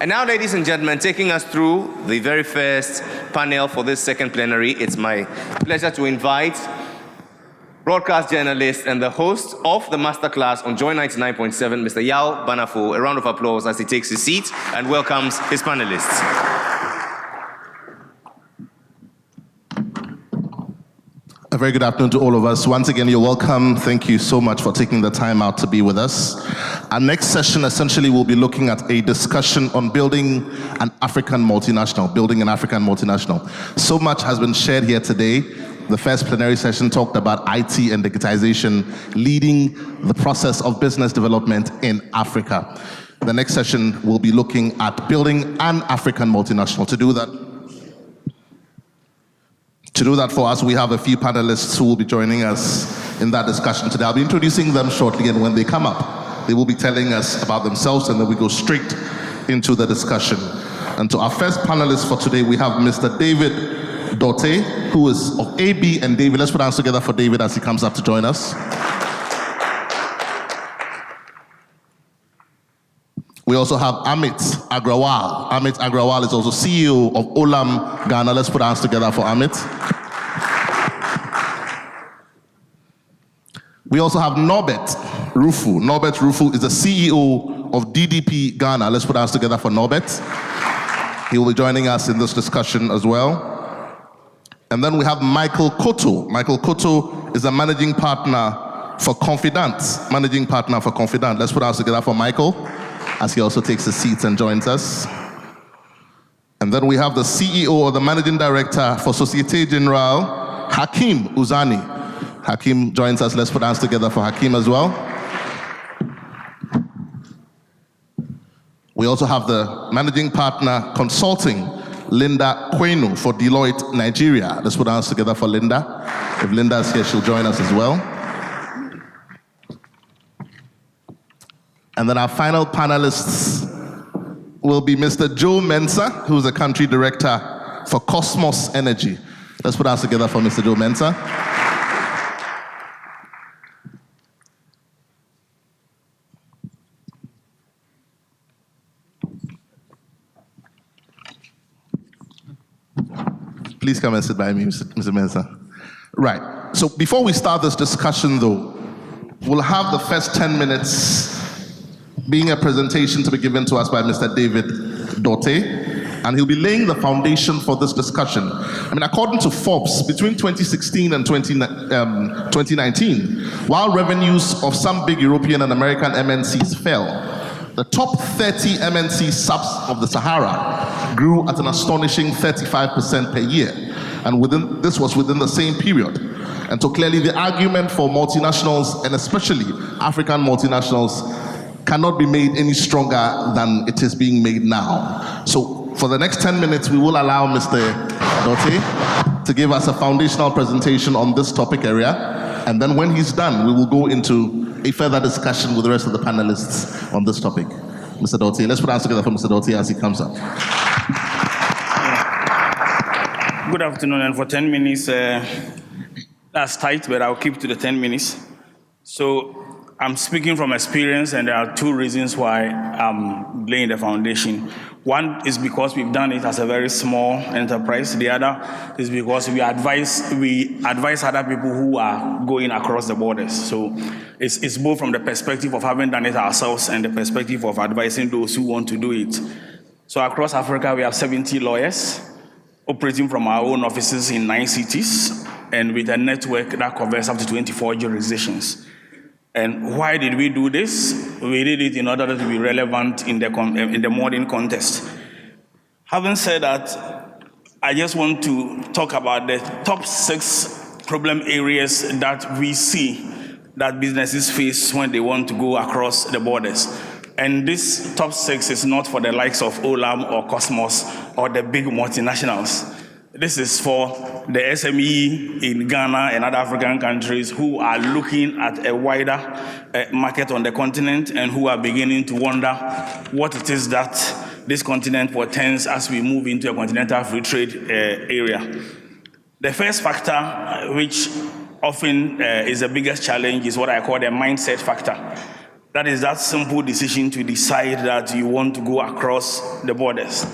And now, ladies and gentlemen, taking us through the very first panel for this second plenary, it's my pleasure to invite broadcast journalist and the host of the masterclass on Joy 99.7, Mr. Day1 Panel3. A round of applause as he takes his seat and welcomes his panelists. A very good afternoon to all of us. Once again, you're welcome. Thank you so much for taking the time out to be with us. Our next session essentially will be looking at a discussion on building an African multinational. So much has been shared here today. The first plenary session talked about IT and digitization leading the process of business development in Africa. The next session will be looking at building an African multinational. To do that for us, we have a few panelists who will be joining us in that discussion today. I'll be introducing them shortly, and when they come up, they will be telling us about themselves, and then we go straight into the discussion. And to our first panelist for today, we have Mr. David Dorte, who is of AB and David. Let's put our hands together for David as he comes up to join us. We also have Amit Agrawal. Amit Agrawal is also CEO of Olam Ghana. Let's put our hands together for Amit. We also have Norbert Rufu. Norbert Rufu is the CEO of DDP Ghana. Let's put our hands together for Norbert. He will be joining us in this discussion as well. And then we have Michael Koto. Michael Koto is a managing partner for Confidant. Let's put our hands together for Michael, as he also takes a seat and joins us. And then we have the CEO or the Managing Director for Societe Generale, Hakim Uzani. Hakim joins us. Let's put hands together for Hakim as well. We also have the Managing Partner Consulting, Linda Kwenu for Deloitte Nigeria. Let's put hands together for Linda. If Linda is here, she'll join us as well. And then our final panelists will be Mr. Joe Mensah, who's the Country Director for Cosmos Energy. Let's put our hands together for Mr. Joe Mensah. Please come and sit by me, Mr. Mensah. Right, so before we start this discussion though, we'll have the first 10 minutes being a presentation to be given to us by Mr. David Dorte, and he'll be laying the foundation for this discussion. I mean, according to Forbes, between 2016 and 2019, while revenues of some big European and American MNCs fell, the top 30 MNC subs of the Sahara grew at an astonishing 35% per year, and this was within the same period. And so clearly the argument for multinationals, and especially African multinationals, cannot be made any stronger than it is being made now. So for the next 10 minutes, we will allow Mr. Dorte to give us a foundational presentation on this topic area. And then when he's done, we will go into a further discussion with the rest of the panelists on this topic. Mr. Dorte, let's put our hands together for Mr. Dorte as he comes up. Good afternoon, and for 10 minutes, that's tight, but I'll keep to the 10 minutes. So I'm speaking from experience, and there are two reasons why I'm laying the foundation. One is because we've done it as a very small enterprise. The other is because we advise other people who are going across the borders. So it's both from the perspective of having done it ourselves and the perspective of advising those who want to do it. So across Africa, we have 70 lawyers operating from our own offices in 9 cities, and with a network that covers up to 24 jurisdictions. And why did we do this? We did it in order to be relevant in the modern context. Having said that, I just want to talk about the top 6 problem areas that we see that businesses face when they want to go across the borders. And this top 6 is not for the likes of Olam or Cosmos or the big multinationals. This is for the SME in Ghana and other African countries who are looking at a wider market on the continent and who are beginning to wonder what it is that this continent portends as we move into a continental free trade area. The first factor, which often is the biggest challenge, is what I call the mindset factor. That is that simple decision to decide that you want to go across the borders.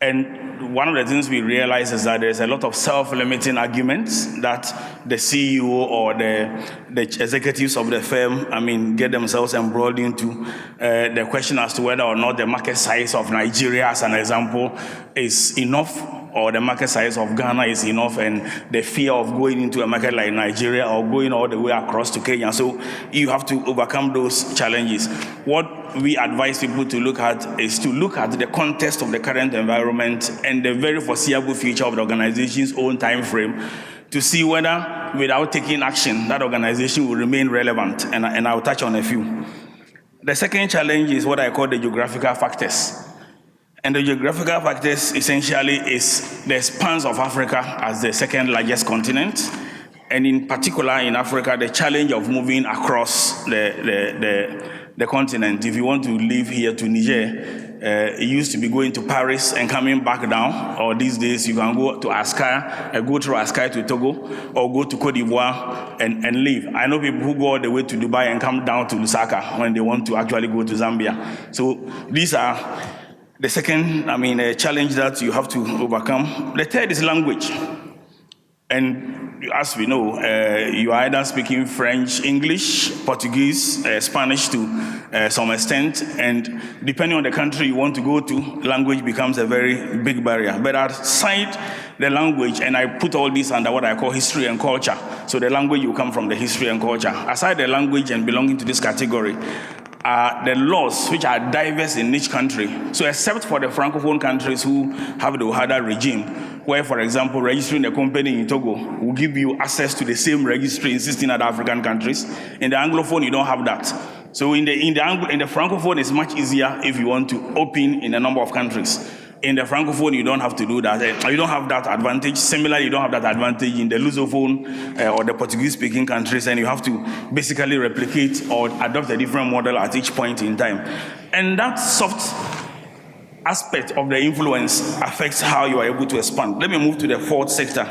And one of the things we realize is that there's a lot of self-limiting arguments that the CEO or the executives of the firm, get themselves embroiled into. The question as to whether or not the market size of Nigeria, as an example, is enough, or the market size of Ghana is enough, and the fear of going into a market like Nigeria or going all the way across to Kenya. So you have to overcome those challenges. What we advise people to look at is to look at the context of the current environment and the very foreseeable future of the organization's own time frame to see whether, without taking action, that organization will remain relevant. And I'll touch on a few. The second challenge is what I call the geographical factors. And the geographical factors essentially is the spans of Africa as the second largest continent. And in particular in Africa, the challenge of moving across the continent. If you want to live here to Niger, it used to be going to Paris and coming back down, or these days you can go to Askai, go through Askai to Togo, or go to Cote d'Ivoire and live. I know people who go all the way to Dubai and come down to Lusaka when they want to actually go to Zambia. So these are the second, challenge that you have to overcome. The third is language. And as we know, you are either speaking French, English, Portuguese, Spanish to some extent, and depending on the country you want to go to, language becomes a very big barrier. But aside the language, and I put all this under what I call history and culture, so the language will come from the history and culture. Aside the language and belonging to this category, are the laws which are diverse in each country. So except for the Francophone countries who have the Ohada regime, where, for example, registering a company in Togo will give you access to the same registry in 16 other African countries. In the Anglophone, you don't have that. So in the Francophone, it's much easier if you want to open in a number of countries. In the Francophone, you don't have to do that. You don't have that advantage. Similarly, you don't have that advantage in the Lusophone or the Portuguese-speaking countries, and you have to basically replicate or adopt a different model at each point in time. And that soft aspect of the influence affects how you are able to expand. Let me move to the fourth sector,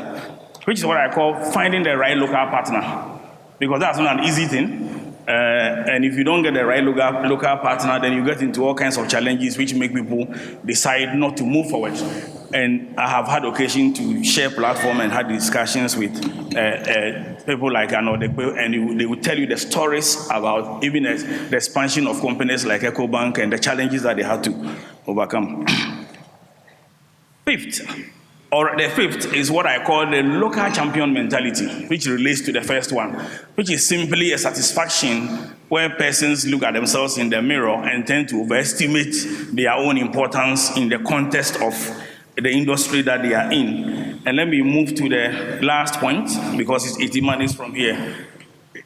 which is what I call finding the right local partner, because that's not an easy thing. And if you don't get the right local partner, then you get into all kinds of challenges which make people decide not to move forward. And I have had occasion to share platform and had discussions with people like Anodekwe, and they will tell you the stories about even the expansion of companies like EcoBank and the challenges that they had to overcome. The fifth is what I call the local champion mentality, which relates to the first one, which is simply a satisfaction where persons look at themselves in the mirror and tend to overestimate their own importance in the context of the industry that they are in. And let me move to the last point, because it emanates from here.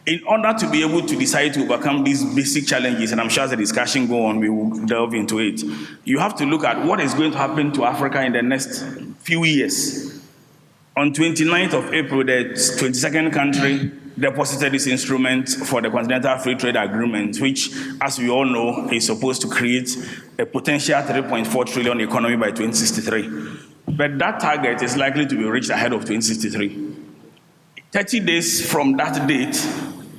In order to be able to decide to overcome these basic challenges, and I'm sure as the discussion goes on, we will delve into it, you have to look at what is going to happen to Africa in the next few years. On 29th of April, the 22nd country deposited this instrument for the Continental Free Trade Agreement, which, as we all know, is supposed to create a potential 3.4 trillion economy by 2063. But that target is likely to be reached ahead of 2063. 30 days from that date,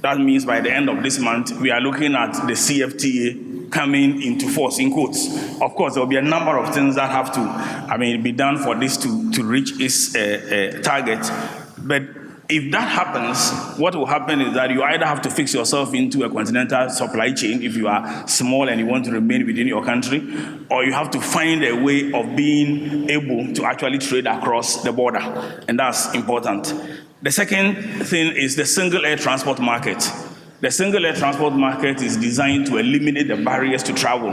that means by the end of this month, we are looking at the CFTA coming into force, in quotes. Of course, there will be a number of things that have to, be done for this to reach its target. But if that happens, what will happen is that you either have to fix yourself into a continental supply chain if you are small and you want to remain within your country, or you have to find a way of being able to actually trade across the border, and that's important. The second thing is the single air transport market. The single air transport market is designed to eliminate the barriers to travel,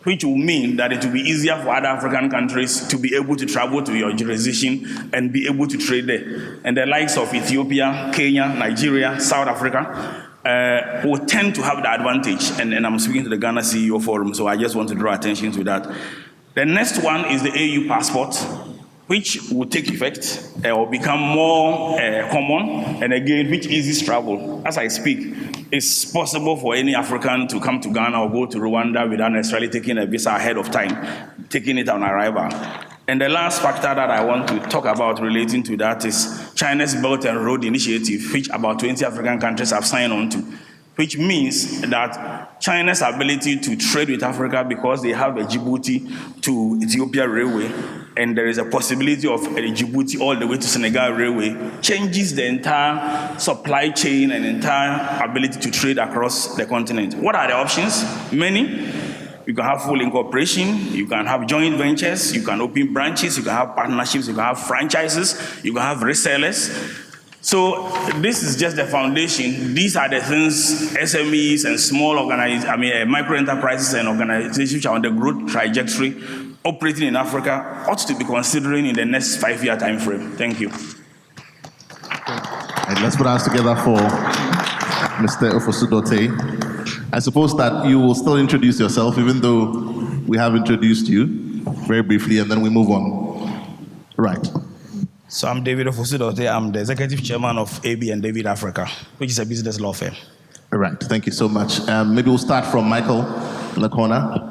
which will mean that it will be easier for other African countries to be able to travel to your jurisdiction and be able to trade there. And the likes of Ethiopia, Kenya, Nigeria, South Africa will tend to have the advantage. And I'm speaking to the Ghana CEO Forum, so I just want to draw attention to that. The next one is the AU passport, which will take effect or become more common, and again, which eases travel. As I speak, it's possible for any African to come to Ghana or go to Rwanda without necessarily taking a visa ahead of time, taking it on arrival. And the last factor that I want to talk about relating to that is China's Belt and Road Initiative, which about 20 African countries have signed on to. which means that China's ability to trade with Africa, because they have a Djibouti to Ethiopia railway, and there is a possibility of a Djibouti all the way to Senegal railway, changes the entire supply chain and entire ability to trade across the continent. What are the options? Many. You can have full incorporation, you can have joint ventures, you can open branches, you can have partnerships, you can have franchises, you can have resellers. So this is just the foundation. These are the things SMEs and small micro enterprises and organizations which are on the growth trajectory operating in Africa ought to be considering in the next 5-year time frame. Thank you. And let's put our hands together for Mr. Ofosudote. I suppose that you will still introduce yourself, even though we have introduced you very briefly, and then we move on. Right. So I'm David Ofosudote. I'm the executive chairman of AB and David Africa, which is a business law firm. All right. Thank you so much. Maybe we'll start from Michael in the corner.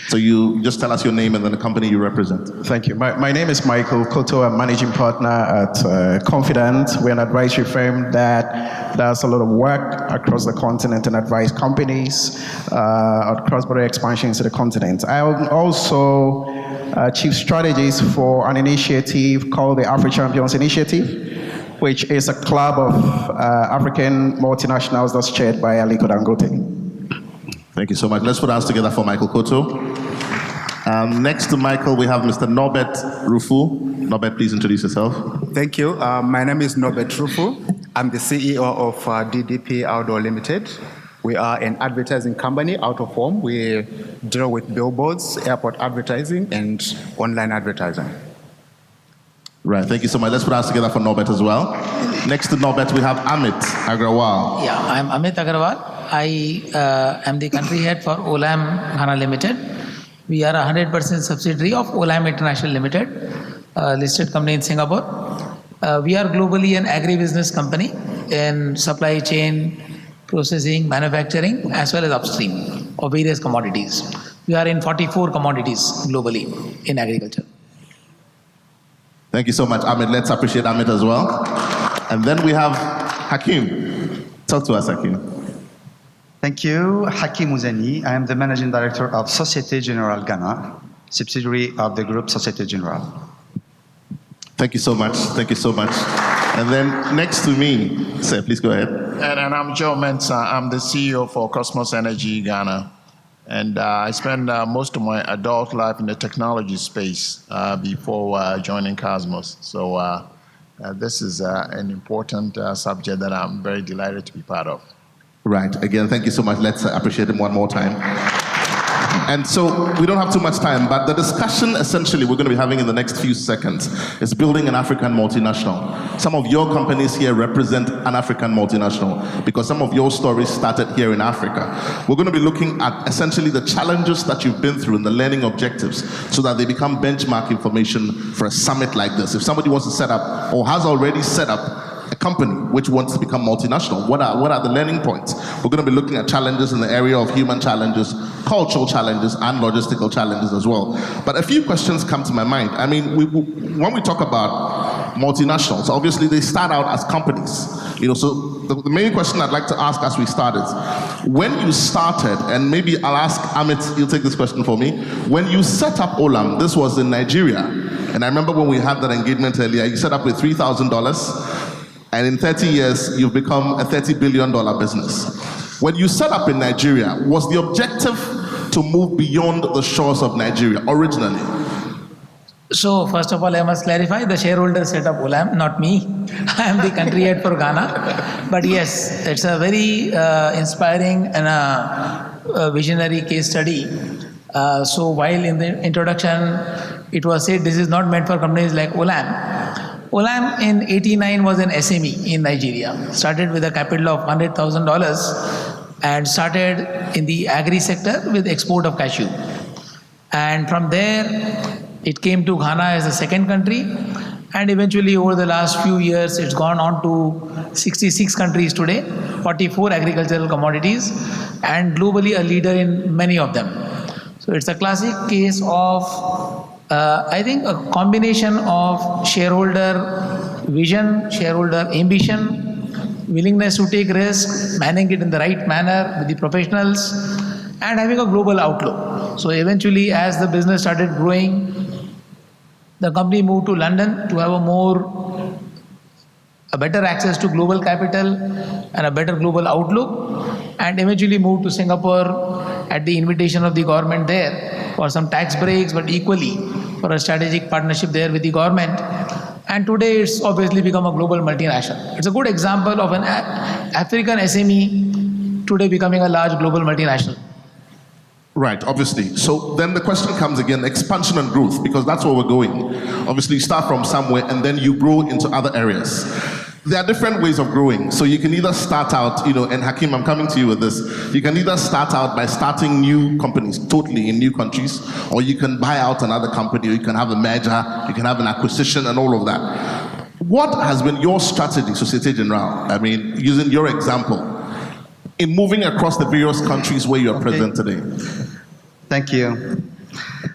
So you just tell us your name and then the company you represent. Thank you. My name is Michael Koto. I'm managing partner at Confident. We're an advisory firm that does a lot of work across the continent and advise companies on cross-border expansion into the continent. I am also chief strategist for an initiative called the Afri Champions Initiative, which is a club of African multinationals that's chaired by Aliko Dangote. Thank you so much. Let's put our hands together for Michael Koto. Next to Michael, we have Mr. Norbert Rufu. Norbert, please introduce yourself. Thank you. My name is Norbert Rufu. I'm the CEO of DDP Outdoor Limited. We are an advertising company out of home. We deal with billboards, airport advertising, and online advertising. Right, thank you so much. Let's put our hands together for Norbert as well. Next to Norbert, we have Amit Agrawal. Yeah, I'm Amit Agrawal. I am the country head for Olam Ghana Limited. We are a 100% subsidiary of Olam International Limited, listed company in Singapore. We are globally an agribusiness company in supply chain, processing, manufacturing, as well as upstream of various commodities. We are in 44 commodities globally in agriculture. Thank you so much, Amit. Let's appreciate Amit as well. And then we have Hakim. Talk to us, Hakim. Thank you. Hakim Ouzani. I am the managing director of Société Générale Ghana, subsidiary of the group Société Générale. Thank you so much. Thank you so much. And then next to me, sir, please go ahead. And I'm Joe Mensah. I'm the CEO for Cosmos Energy Ghana. And I spent most of my adult life in the technology space before joining Cosmos. So this is an important subject that I'm very delighted to be part of. Right. Again, thank you so much. Let's appreciate him one more time. And so we don't have too much time, but the discussion essentially we're going to be having in the next few seconds is building an African multinational. Some of your companies here represent an African multinational because some of your stories started here in Africa. We're going to be looking at essentially the challenges that you've been through and the learning objectives so that they become benchmark information for a summit like this. If somebody wants to set up or has already set up a company which wants to become multinational, what are the learning points? We're going to be looking at challenges in the area of human challenges, cultural challenges, and logistical challenges as well. But a few questions come to my mind. I mean, when we talk about multinationals, obviously they start out as companies. So the main question I'd like to ask as we start is, when you started, and maybe I'll ask Amit, you'll take this question for me. When you set up Olam, this was in Nigeria, and I remember when we had that engagement earlier, you set up with $3,000, and in 30 years, you've become a $30 billion business. When you set up in Nigeria, was the objective to move beyond the shores of Nigeria originally? So first of all, I must clarify, the shareholder set up Olam, not me. I am the country head for Ghana. But yes, it's a very inspiring and a visionary case study. So while in the introduction, it was said this is not meant for companies like Olam. Olam in '89 was an SME in Nigeria. Started with a capital of $100,000 and started in the agri sector with export of cashew. And from there, it came to Ghana as the second country. And eventually over the last few years, it's gone on to 66 countries today, 44 agricultural commodities, and globally a leader in many of them. So it's a classic case of I think a combination of shareholder vision, shareholder ambition, willingness to take risk, managing it in the right manner with the professionals, and having a global outlook. So eventually, as the business started growing, the company moved to London to have a better access to global capital and a better global outlook, and eventually moved to Singapore at the invitation of the government there for some tax breaks, but equally for a strategic partnership there with the government. And today it's obviously become a global multinational. It's a good example of an African SME today becoming a large global multinational. Right, obviously. So then the question comes again, expansion and growth, because that's where we're going. Obviously, you start from somewhere and then you grow into other areas. There are different ways of growing. So you can either start out, and Hakeem, I'm coming to you with this. You can either start out by starting new companies totally in new countries, or you can buy out another company, or you can have a merger, you can have an acquisition and all of that. What has been your strategy, Societe Generale? I mean, using your example, in moving across the various countries where you are present today? Thank you.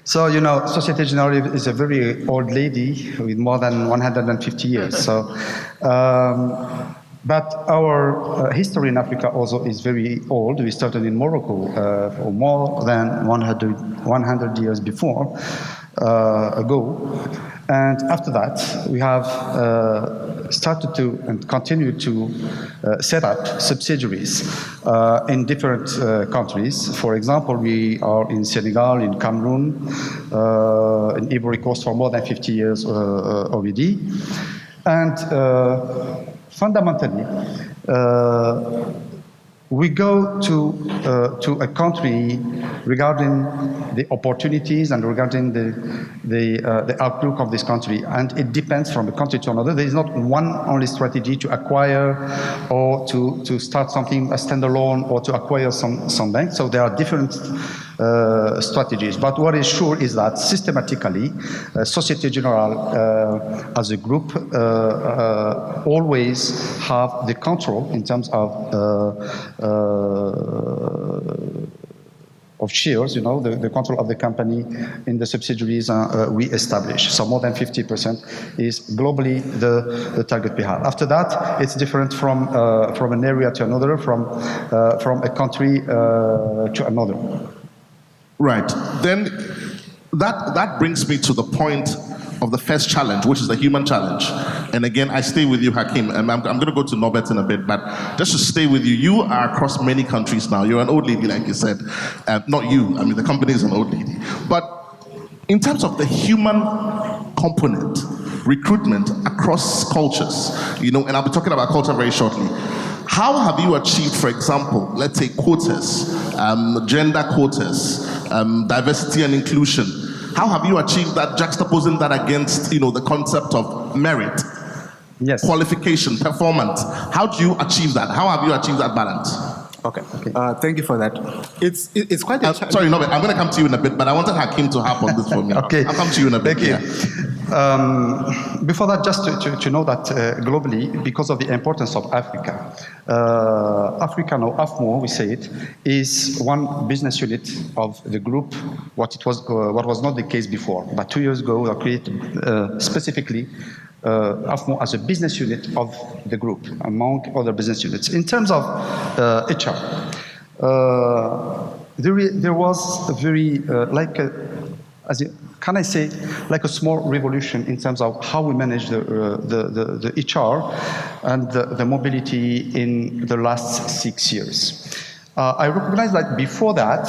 So, Societe Generale is a very old lady with more than 150 years. So, but our history in Africa also is very old. We started in Morocco for more than 100 years before ago. And after that, we have started to and continue to set up subsidiaries in different countries. For example, we are in Senegal, in Cameroon, in Ivory Coast for more than 50 years already. And fundamentally, we go to a country regarding the opportunities and regarding the outlook of this country, and it depends from a country to another. There is not one only strategy to acquire or to start something a standalone or to acquire some bank. So there are different strategies. But what is sure is that systematically, Societe Generale as a group always have the control in terms of shares, the control of the company in the subsidiaries we establish. So more than 50% is globally the target we have. After that, it's different from an area to another, from a country to another. Right. Then that brings me to the point of the first challenge, which is the human challenge. And again, I stay with you, Hakeem, and I'm going to go to Norbert in a bit, but just to stay with you, you are across many countries now. You're an old lady, like you said. Not you, I mean, the company is an old lady. But in terms of the human component, recruitment across cultures, and I'll be talking about culture very shortly. How have you achieved, for example, let's say quotas, gender quotas, diversity and inclusion? How have you achieved that, juxtaposing that against, the concept of merit, yes, qualification, performance? How do you achieve that? How have you achieved that balance? Okay. Thank you for that. It's quite a challenge. Sorry, Norbert, I'm going to come to you in a bit, but I wanted Hakeem to harp on this for me. Okay. I'll come to you in a bit. Thank you. Before that, just to know that globally, because of the importance of Africa, Africa, or AFMO, we say it, is one business unit of the group. What was not the case before. But 2 years ago, we created specifically AFMO as a business unit of the group, among other business units. In terms of HR, there was a very, can I say, like a small revolution in terms of how we manage the HR and the mobility in the last 6 years. I recognize that before that,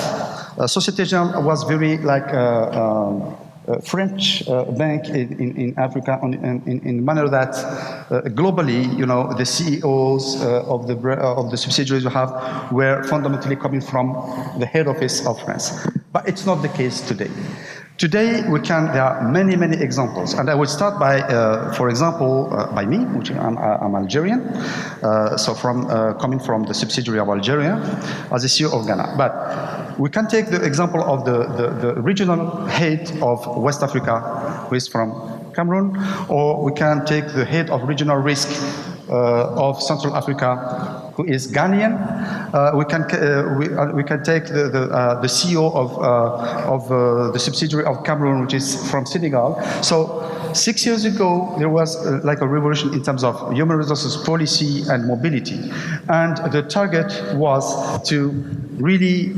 Societe Generale was very like a French bank in Africa in the manner that globally, the CEOs of the subsidiaries we have were fundamentally coming from the head office of France. But it's not the case today. Today, there are many, many examples. And I will start by, for example, by me, which I'm Algerian. So coming from the subsidiary of Algeria as a CEO of Ghana. But we can take the example of the regional head of West Africa, who is from Cameroon, or we can take the head of regional risk of Central Africa, who is Ghanaian. We can take the CEO of the subsidiary of Cameroon, which is from Senegal. So 6 years ago, there was like a revolution in terms of human resources policy and mobility. And the target was to really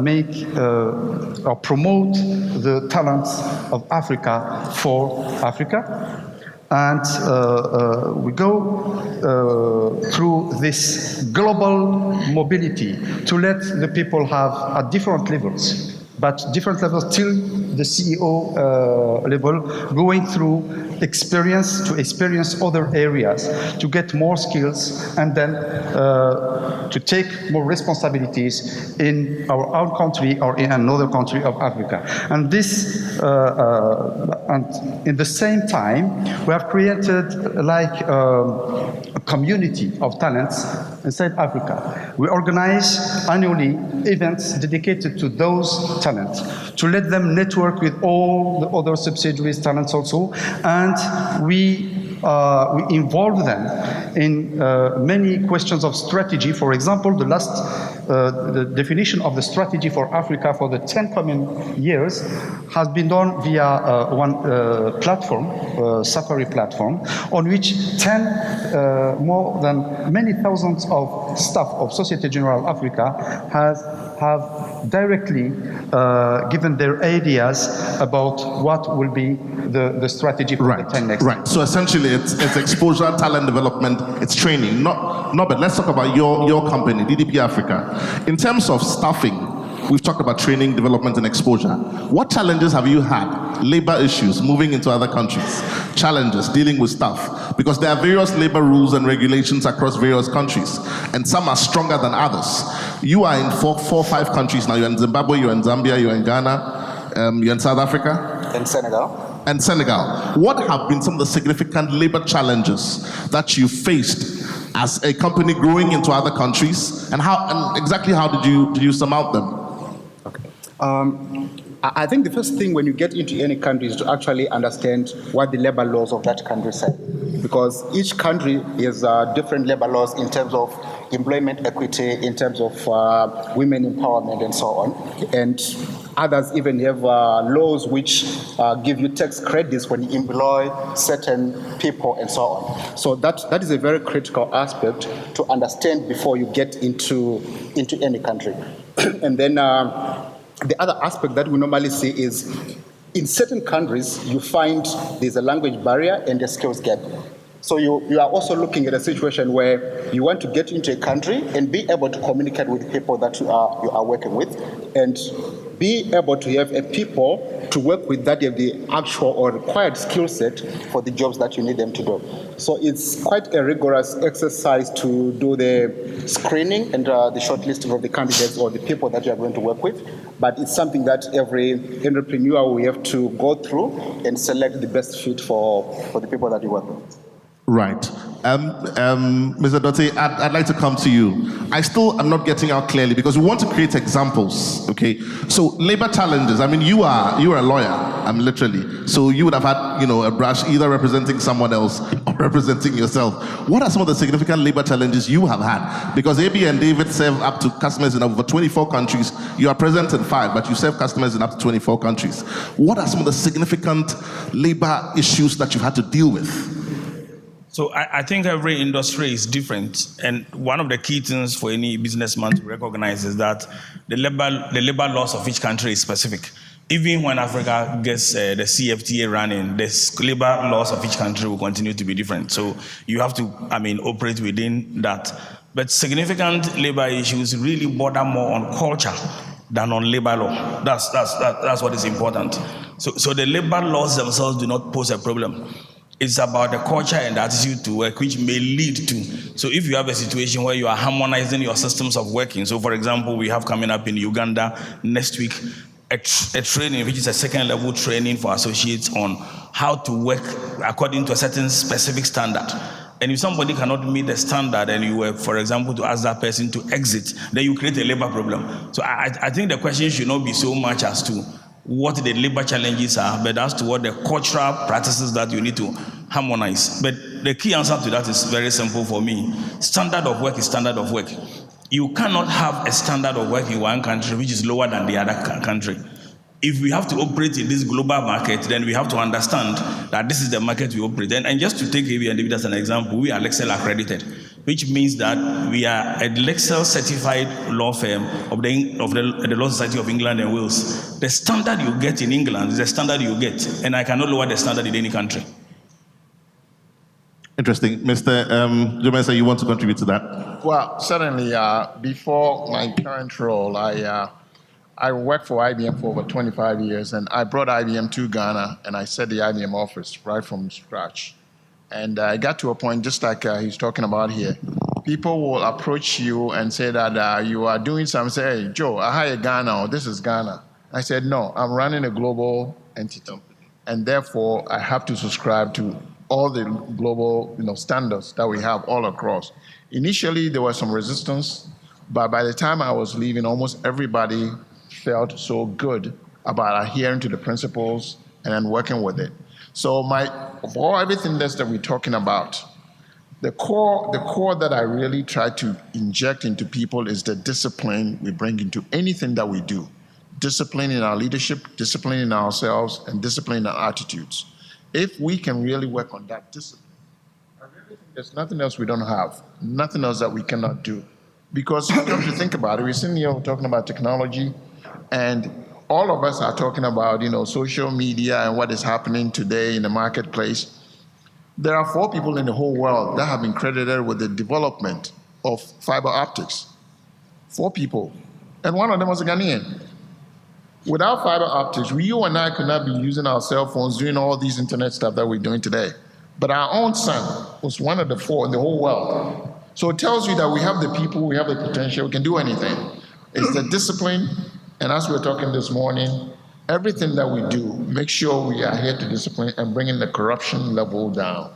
make or promote the talents of Africa for Africa. And we go through this global mobility to let the people have at different levels, but different levels till the CEO level, going through to experience other areas, to get more skills, and then to take more responsibilities in our own country or in another country of Africa. And this, and in the same time, we have created like a community of talents inside Africa. We organize annually events dedicated to those talents, to let them network with all the other subsidiaries talents also, and we involve them in many questions of strategy. For example, the definition of the strategy for Africa for the 10 coming years has been done via one platform, Safari platform, on which more than many thousands of staff of Societe Generale Africa have directly given their ideas about what will be the strategy for the 10 next years. Right. So essentially, it's exposure, talent development, it's training. But let's talk about your company, DDP Africa. In terms of staffing, we've talked about training, development, and exposure. What challenges have you had? Labor issues, moving into other countries, challenges, dealing with staff, because there are various labor rules and regulations across various countries, and some are stronger than others. You are in four or five countries now. You're in Zimbabwe, you're in Zambia, you're in Ghana, you're in South Africa. And Senegal. And Senegal. What have been some of the significant labor challenges that you faced as a company growing into other countries, and exactly how did you surmount them? Okay. I think the first thing when you get into any country is to actually understand what the labor laws of that country say, because each country has different labor laws in terms of employment equity, in terms of women empowerment, and so on. And others even have laws which give you tax credits when you employ certain people, and so on. So that is a very critical aspect to understand before you get into any country. And then the other aspect that we normally see is in certain countries, you find there's a language barrier and a skills gap. So you are also looking at a situation where you want to get into a country and be able to communicate with people that you are working with, and be able to have a people to work with that have the actual or required skill set for the jobs that you need them to do. So it's quite a rigorous exercise to do the screening and the shortlisting of the candidates or the people that you are going to work with. But it's something that every entrepreneur will have to go through and select the best fit for the people that you work with. Right. Mr. Dote, I'd like to come to you. I still am not getting out clearly because we want to create examples, okay? So labor challenges, I mean, you are a lawyer, literally. So you would have had, a brush either representing someone else or representing yourself. What are some of the significant labor challenges you have had? Because AB and David serve up to customers in over 24 countries. You are present in 5, but you serve customers in up to 24 countries. What are some of the significant labor issues that you've had to deal with? So I think every industry is different, and one of the key things for any businessman to recognize is that the labor laws of each country is specific. Even when Africa gets the CFTA running, the labor laws of each country will continue to be different. So you have to, operate within that. But significant labor issues really border more on culture than on labor law. That's what is important. So the labor laws themselves do not pose a problem. It's about the culture and the attitude to work, which may lead to. So if you have a situation where you are harmonizing your systems of working, so for example, we have coming up in Uganda next week a training, which is a second level training for associates on how to work according to a certain specific standard. And if somebody cannot meet the standard and you were, for example, to ask that person to exit, then you create a labor problem. So I think the question should not be so much as to what the labor challenges are, but as to what the cultural practices that you need to harmonize. But the key answer to that is very simple for me. Standard of work is standard of work. You cannot have a standard of work in one country which is lower than the other country. if we have to operate in this global market, then we have to understand that this is the market we operate in. And just to take AB and David as an example, we are Lexel accredited, which means that we are a Lexel certified law firm of the Law Society of England and Wales. The standard you get in England is the standard you get, and I cannot lower the standard in any country. Interesting. Mr. Jomesa, you want to contribute to that? Well, certainly, before my current role, I worked for IBM for over 25 years, and I brought IBM to Ghana, and I set the IBM office right from scratch. And I got to a point, just like he's talking about here, people will approach you and say that you are doing something, say, hey, Joe, I hire Ghana, or this is Ghana. I said, no, I'm running a global entity, and therefore I have to subscribe to all the global standards that we have all across. Initially, there was some resistance, but by the time I was leaving, almost everybody felt so good about adhering to the principles and then working with it. So for everything that we're talking about, the core that I really try to inject into people is the discipline we bring into anything that we do. Discipline in our leadership, discipline in ourselves, and discipline in our attitudes. If we can really work on that discipline, I really think there's nothing else we don't have, nothing else that we cannot do. Because you have to think about it, we're sitting here talking about technology, and all of us are talking about, social media and what is happening today in the marketplace. There are 4 people in the whole world that have been credited with the development of fiber optics. 4 people. And one of them was a Ghanaian. Without fiber optics, you and I could not be using our cell phones, doing all these internet stuff that we're doing today. But our own son was one of the 4 in the whole world. So it tells you that we have the people, we have the potential, we can do anything. It's the discipline. And as we were talking this morning, everything that we do, make sure we adhere to discipline and bringing the corruption level down.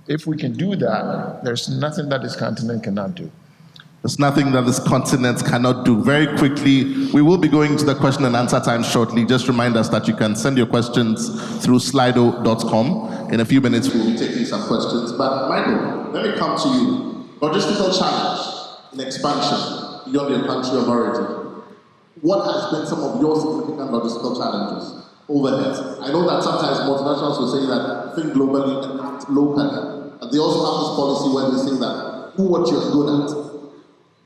If we can do that, there's nothing that this continent cannot do. There's nothing that this continent cannot do. Very quickly, we will be going to the question and answer time shortly. Just remind us that you can send your questions through slido.com. In a few minutes, we'll be taking some questions. But Michael, let me come to you. Logistical challenge in expansion beyond your country of origin. What has been some of your significant logistical challenges? Overhead. I know that sometimes multinationals will say that think globally and act locally. And they also have this policy where they say that do what you're good at.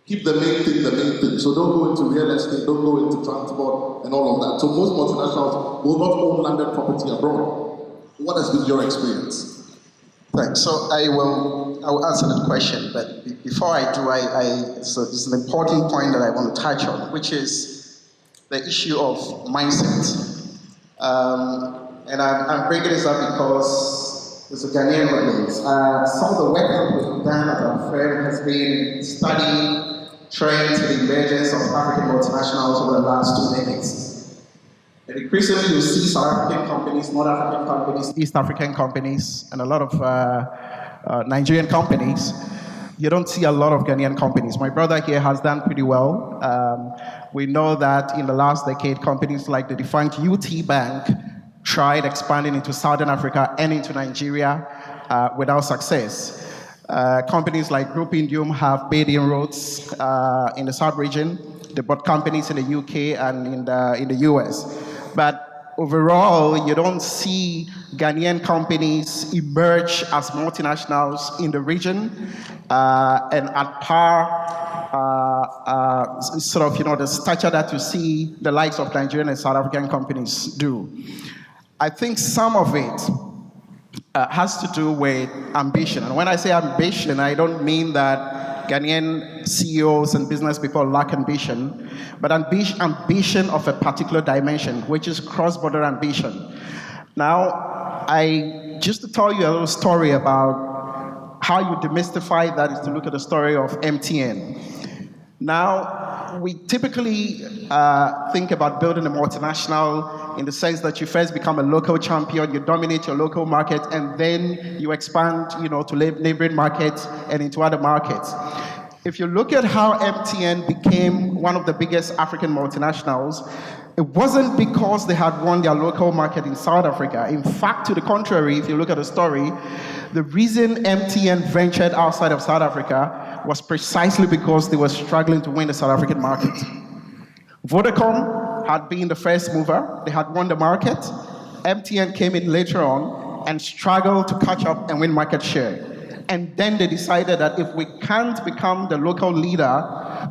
Keep the main thing. So don't go into real estate, don't go into transport and all of that. So most multinationals will not own landed property abroad. What has been your experience? Thanks. So I will answer that question, but before I do, so it's an important point that I want to touch on, which is the issue of mindset. And I'm bringing this up because it's a Ghanaian audience. Some of the work that we've done at our firm has been studying trends and emergence of African multinationals over the last 2 decades. And increasingly, you see South African companies, North African companies, East African companies, and a lot of Nigerian companies. You don't see a lot of Ghanaian companies. My brother here has done pretty well. We know that in the last decade, companies like the defunct UT Bank tried expanding into Southern Africa and into Nigeria without success. Companies like Group Indium have made inroads in the South region. They bought companies in the UK and in the US. But overall, you don't see Ghanaian companies emerge as multinationals in the region and at par, the stature that you see the likes of Nigerian and South African companies do. I think some of it has to do with ambition. And when I say ambition, I don't mean that Ghanaian CEOs and business people lack ambition, but ambition of a particular dimension, which is cross-border ambition. Now, just to tell you a little story about how you demystify that is to look at the story of MTN. Now, we typically think about building a multinational in the sense that you first become a local champion, you dominate your local market, and then you expand, to neighboring markets and into other markets. If you look at how MTN became one of the biggest African multinationals, it wasn't because they had won their local market in South Africa. In fact, to the contrary, if you look at the story, the reason MTN ventured outside of South Africa was precisely because they were struggling to win the South African market. Vodacom had been the first mover. They had won the market. MTN came in later on and struggled to catch up and win market share. And then they decided that if we can't become the local leader,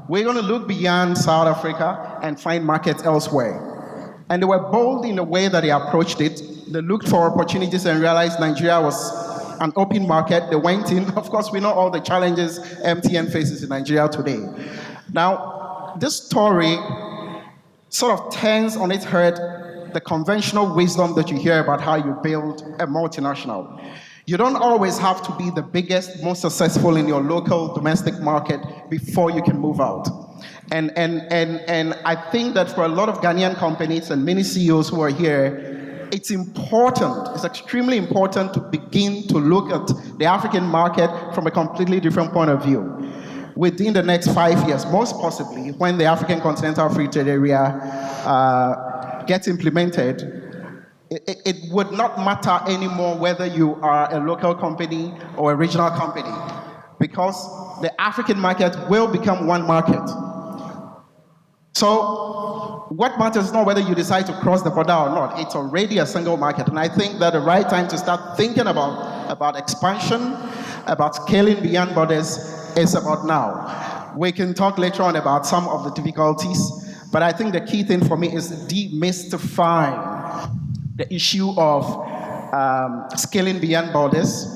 we're going to look beyond South Africa and find markets elsewhere. And they were bold in the way that they approached it. They looked for opportunities and realized Nigeria was an open market. They went in. Of course, we know all the challenges MTN faces in Nigeria today. Now, this story sort of turns on its head the conventional wisdom that you hear about how you build a multinational. You don't always have to be the biggest, most successful in your local domestic market before you can move out. And I think that for a lot of Ghanaian companies and many CEOs who are here, it's important, it's extremely important to begin to look at the African market from a completely different point of view. Within the next 5 years, most possibly, when the African Continental Free Trade Area gets implemented, it would not matter anymore whether you are a local company or a regional company, because the African market will become one market. So what matters is not whether you decide to cross the border or not. It's already a single market. And I think that the right time to start thinking about expansion, about scaling beyond borders is about now. We can talk later on about some of the difficulties, but I think the key thing for me is demystifying the issue of scaling beyond borders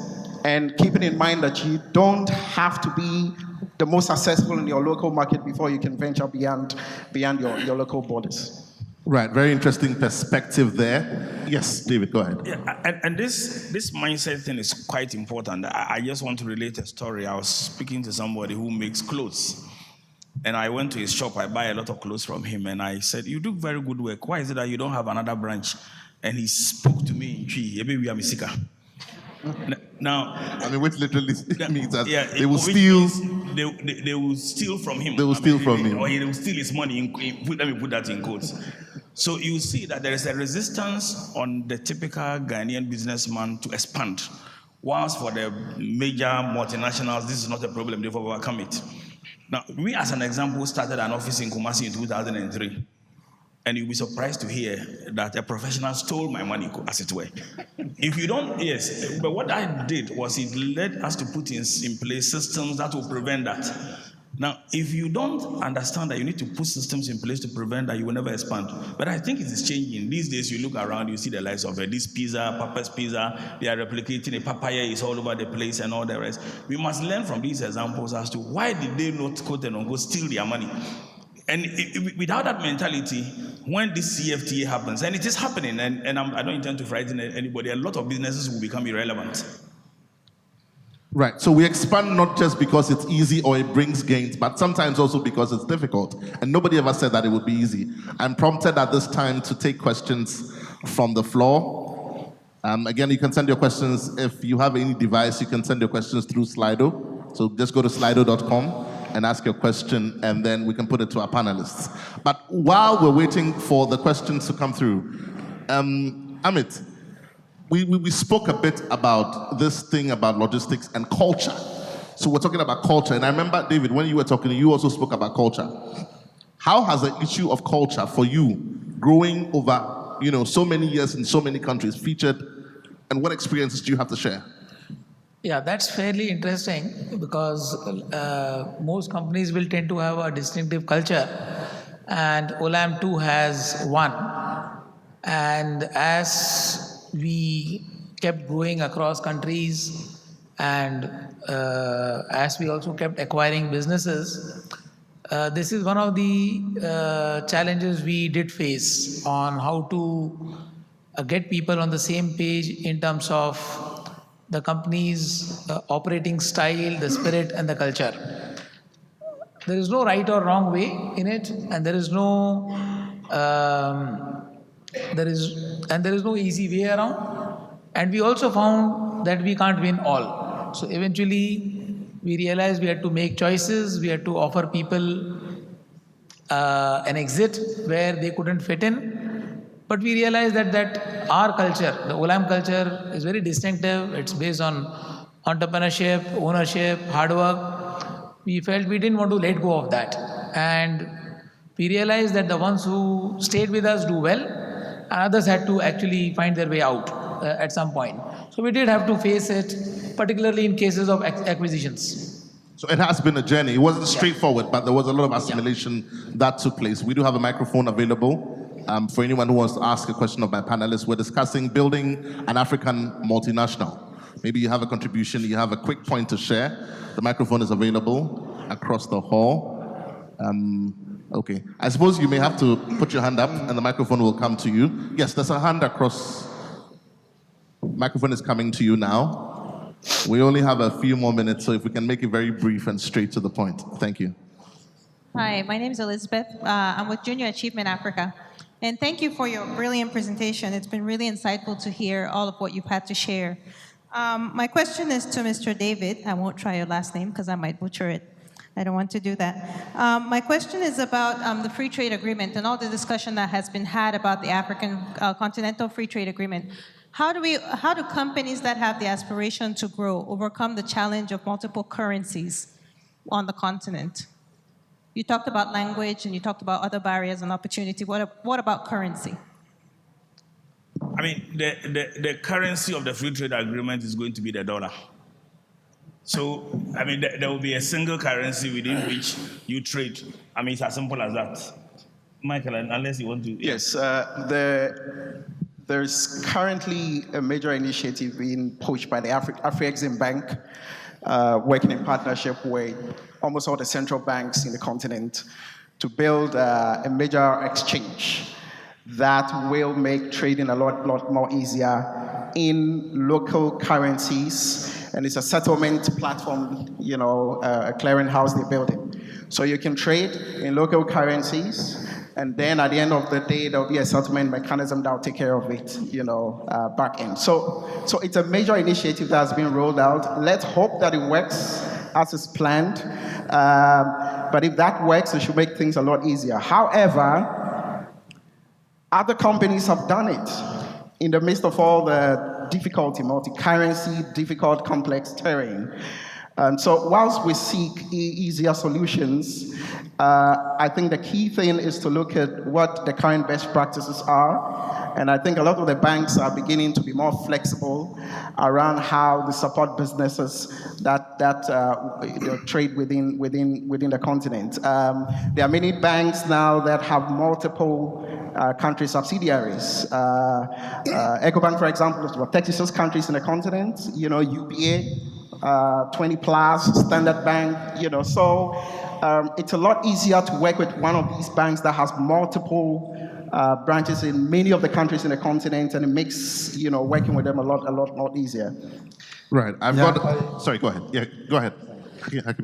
and keeping in mind that you don't have to be the most successful in your local market before you can venture beyond your local borders. Right, very interesting perspective there. Yes, David, go ahead. Yeah, and this mindset thing is quite important. I just want to relate a story. I was speaking to somebody who makes clothes. And I went to his shop. I buy a lot of clothes from him. And I said, "You do very good work. Why is it that you don't have another branch?" And he spoke to me in Twi. Maybe we are Misika. Now, I mean, which literally means that they will steal. steal. They will steal from him. They will steal from him. Or he will steal his money. Let me put that in quotes. So you see that there is a resistance on the typical Ghanaian businessman to expand. Whilst for the major multinationals, this is not a problem. They've overcome it. Now, we, as an example, started an office in Kumasi in 2003. And you'll be surprised to hear that a professional stole my money, as it were. If you don't, yes. But what I did was it led us to put in place systems that will prevent that. Now, if you don't understand that you need to put systems in place to prevent that, you will never expand. But I think it is changing. These days, you look around, you see the likes of this pizza, Papa's Pizza. They are replicating it. Papaya is all over the place and all the rest. We must learn from these examples as to why did they not, quote and unquote, steal their money. And without that mentality, when this CFTA happens, and it is happening, and I don't intend to frighten anybody, a lot of businesses will become irrelevant. Right, so we expand not just because it's easy or it brings gains, but sometimes also because it's difficult. And nobody ever said that it would be easy. I'm prompted at this time to take questions from the floor. Again, you can send your questions, if you have any device, you can send your questions through Slido. So just go to slido.com. and ask your question, and then we can put it to our panelists. But while we're waiting for the questions to come through, Amit, we spoke a bit about this thing about logistics and culture. So we're talking about culture, and I remember, David, when you were talking, you also spoke about culture. How has the issue of culture for you, growing over so many years in so many countries, featured, and what experiences do you have to share? Yeah, that's fairly interesting because most companies will tend to have a distinctive culture, and Olam too has one. And as we kept growing across countries, and as we also kept acquiring businesses, this is one of the challenges we did face on how to get people on the same page in terms of the company's operating style, the spirit, and the culture. There is no right or wrong way in it, and there is no easy way around. And we also found that we can't win all. So eventually, we realized we had to make choices. We had to offer people an exit where they couldn't fit in. But we realized that our culture, the Olam culture, is very distinctive. It's based on entrepreneurship, ownership, hard work. We felt we didn't want to let go of that. And We realized that the ones who stayed with us do well, and others had to actually find their way out at some point. So we did have to face it, particularly in cases of acquisitions. So it has been a journey. It wasn't straightforward, but there was a lot of assimilation that took place. We do have a microphone available for anyone who wants to ask a question of my panelists. We're discussing building an African multinational. Maybe you have a contribution, you have a quick point to share. The microphone is available across the hall. Okay, I suppose you may have to put your hand up and the microphone will come to you. Yes, there's a hand across. Microphone is coming to you now. We only have a few more minutes, so if we can make it very brief and straight to the point. Thank you. Hi, my name is Elizabeth. I'm with Junior Achievement Africa. And thank you for your brilliant presentation. It's been really insightful to hear all of what you've had to share. My question is to Mr. David. I won't try your last name because I might butcher it. I don't want to do that. My question is about the free trade agreement and all the discussion that has been had about the African Continental Free Trade Agreement. How do companies that have the aspiration to grow overcome the challenge of multiple currencies on the continent? You talked about language and you talked about other barriers and opportunity. What about currency? I mean, the currency of the free trade agreement is going to be the dollar. So, I mean, there will be a single currency within which you trade. I mean, it's as simple as that. Michael, unless you want to... Yes, there's currently a major initiative being pushed by the Afrexim Bank, working in partnership with almost all the central banks in the continent to build a major exchange that will make trading a lot more easier in local currencies. And it's a settlement platform, you know, a clearinghouse they're building. So you can trade in local currencies, and then at the end of the day, there'll be a settlement mechanism that will take care of it, you know, back end. So it's a major initiative that's been rolled out. Let's hope that it works as it's planned. But if that works, it should make things a lot easier. However, other companies have done it in the midst of all the difficulty, multi-currency, difficult, complex terrain. And so whilst we seek easier solutions, I think the key thing is to look at what the current best practices are. And I think a lot of the banks are beginning to be more flexible around how they support businesses that trade within the continent. There are many banks now that have multiple country subsidiaries. EcoBank, for example, is about 36 countries in the continent. You know, UBA, 20 plus, Standard Bank, you know. So it's a lot easier to work with one of these banks that has multiple branches in many of the countries in the continent, and it makes, you know, working with them a lot easier. Right. Sorry, go ahead. Yeah, go ahead.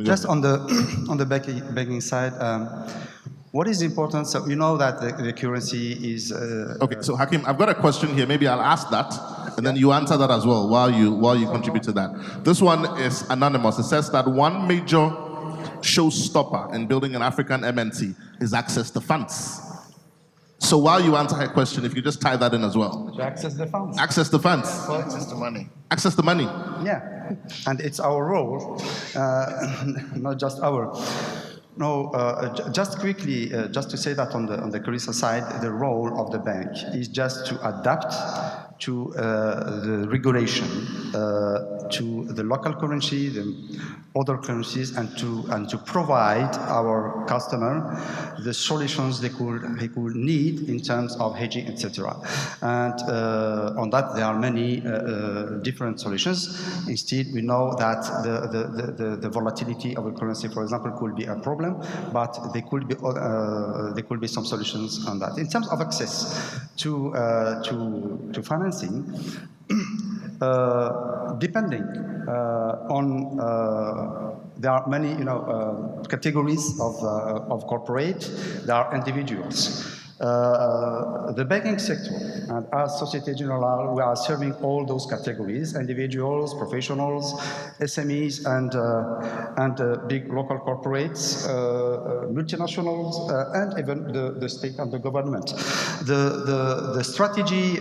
Just on the banking side, what is important? So you know that the currency is. Okay, so Hakim, I've got a question here. Maybe I'll ask that, and then you answer that as well while you contribute to that. This one is anonymous. It says that one major showstopper in building an African MNC is access to funds. So while you answer her question, if you just tie that in as well. To access the funds. Access the funds. Access to money. Access the money. Yeah, and it's our role, not just our. No, just quickly, just to say that on the Carissa side, the role of the bank is just to adapt to the regulation, to the local currency, the other currencies, and to provide our customer the solutions they could need in terms of hedging, etc. And on that, there are many different solutions. Instead, we know that the volatility of a currency, for example, could be a problem, but there could be some solutions on that. In terms of access to financing, depending on there are many categories of corporate. There are individuals. The banking sector and as Société Générale, we are serving all those categories: individuals, professionals, SMEs, and big local corporates, multinationals, and even the state and the government. The strategy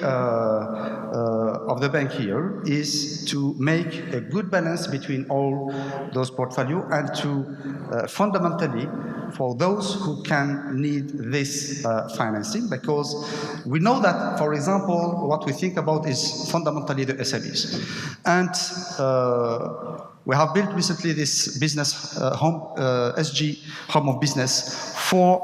of the bank here is to make a good balance between all those portfolio and to fundamentally for those who can need this financing, because we know that, for example, what we think about is fundamentally the SMEs. And we have built recently this business SG home of business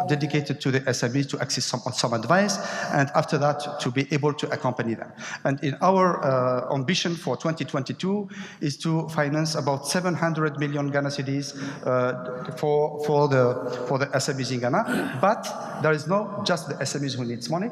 dedicated to the SMEs to access some advice, and after that to be able to accompany them. And in our ambition for 2022 is to finance about 700 million Ghana cedis for the SMEs in Ghana. But there is not just the SMEs who needs money.